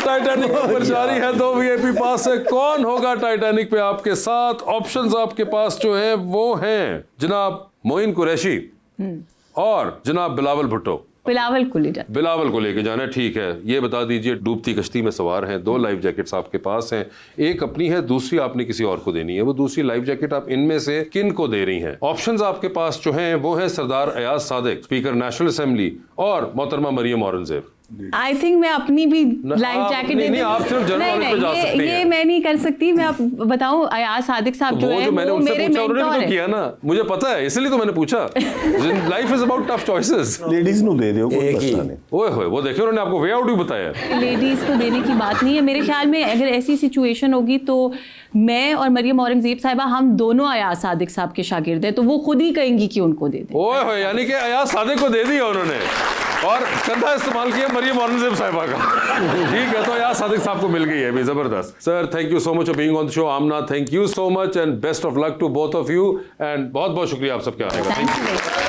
[SPEAKER 1] टाइटैनिक पर जारी है 2 वीआईपी पास से। कौन होगा टाइटैनिक पे आपके साथ? ऑप्शंस आपके पास जो है वो हैं जनाब मोइन कुरैशी और जनाब बिलावल भुट्टो।
[SPEAKER 5] बिलावल को ले जाए।
[SPEAKER 1] बिलावल को लेके जाना है, ठीक है। ये बता दीजिए, डूबती कश्ती में सवार हैं, 2 लाइफ जैकेट्स आपके पास हैं, एक अपनी है, दूसरी आपने किसी और को देनी है। वो दूसरी लाइफ जैकेट आप इनमें से किन को दे रही हैं? ऑप्शंस आपके पास जो हैं वो है Sardar Ayaz Sadiq, speaker national assembly और मोहतरमा मरियम औरंगजेब।
[SPEAKER 5] आई थिंक मैं अपनी भी लाइफ जैकेट दे दूं।
[SPEAKER 1] आप सिर्फ जनरल नॉलेज पे जा सकती हैं।
[SPEAKER 5] ये मैं नहीं कर सकती। मैं आप बताऊं, अयाज सादिक साहब जो है
[SPEAKER 1] मैंने
[SPEAKER 5] वो
[SPEAKER 1] उनसे
[SPEAKER 5] मेरे
[SPEAKER 1] पूछा, उन्होंने
[SPEAKER 5] मेंटोर
[SPEAKER 1] तो
[SPEAKER 5] है।
[SPEAKER 1] किया ना, मुझे पता है, इसलिए तो मैंने पूछा। Life is about tough choices.
[SPEAKER 6] Ladies नु दे दो कोई मसला नहीं।
[SPEAKER 1] ओए होए, वो देखिए उन्होंने आपको वे आउट भी बताया।
[SPEAKER 5] लेडीज को देने की बात नहीं है मेरे ख्याल में। अगर ऐसी सिचुएशन होगी तो मैं और मरियम औरंगजेब साहिबा हम दोनों अयाज सादिक साहब के शागिर्द हैं, तो वो खुद ही कहेंगी कि उनको दे दे।
[SPEAKER 1] ओए होए, यानी कि अयाज सादिक को दे दिया उन्होंने और कंधा इस्तेमाल किया मरियम औरंगजेब साहिबा का। ठीक है, तो अयाज सादिक साहब को मिल गई है भी। जबरदस्त sir, thank you so much for being on the show. Amna, thank you so much and best of luck to both of you एंड बहुत बहुत शुक्रिया आप सबके आने का।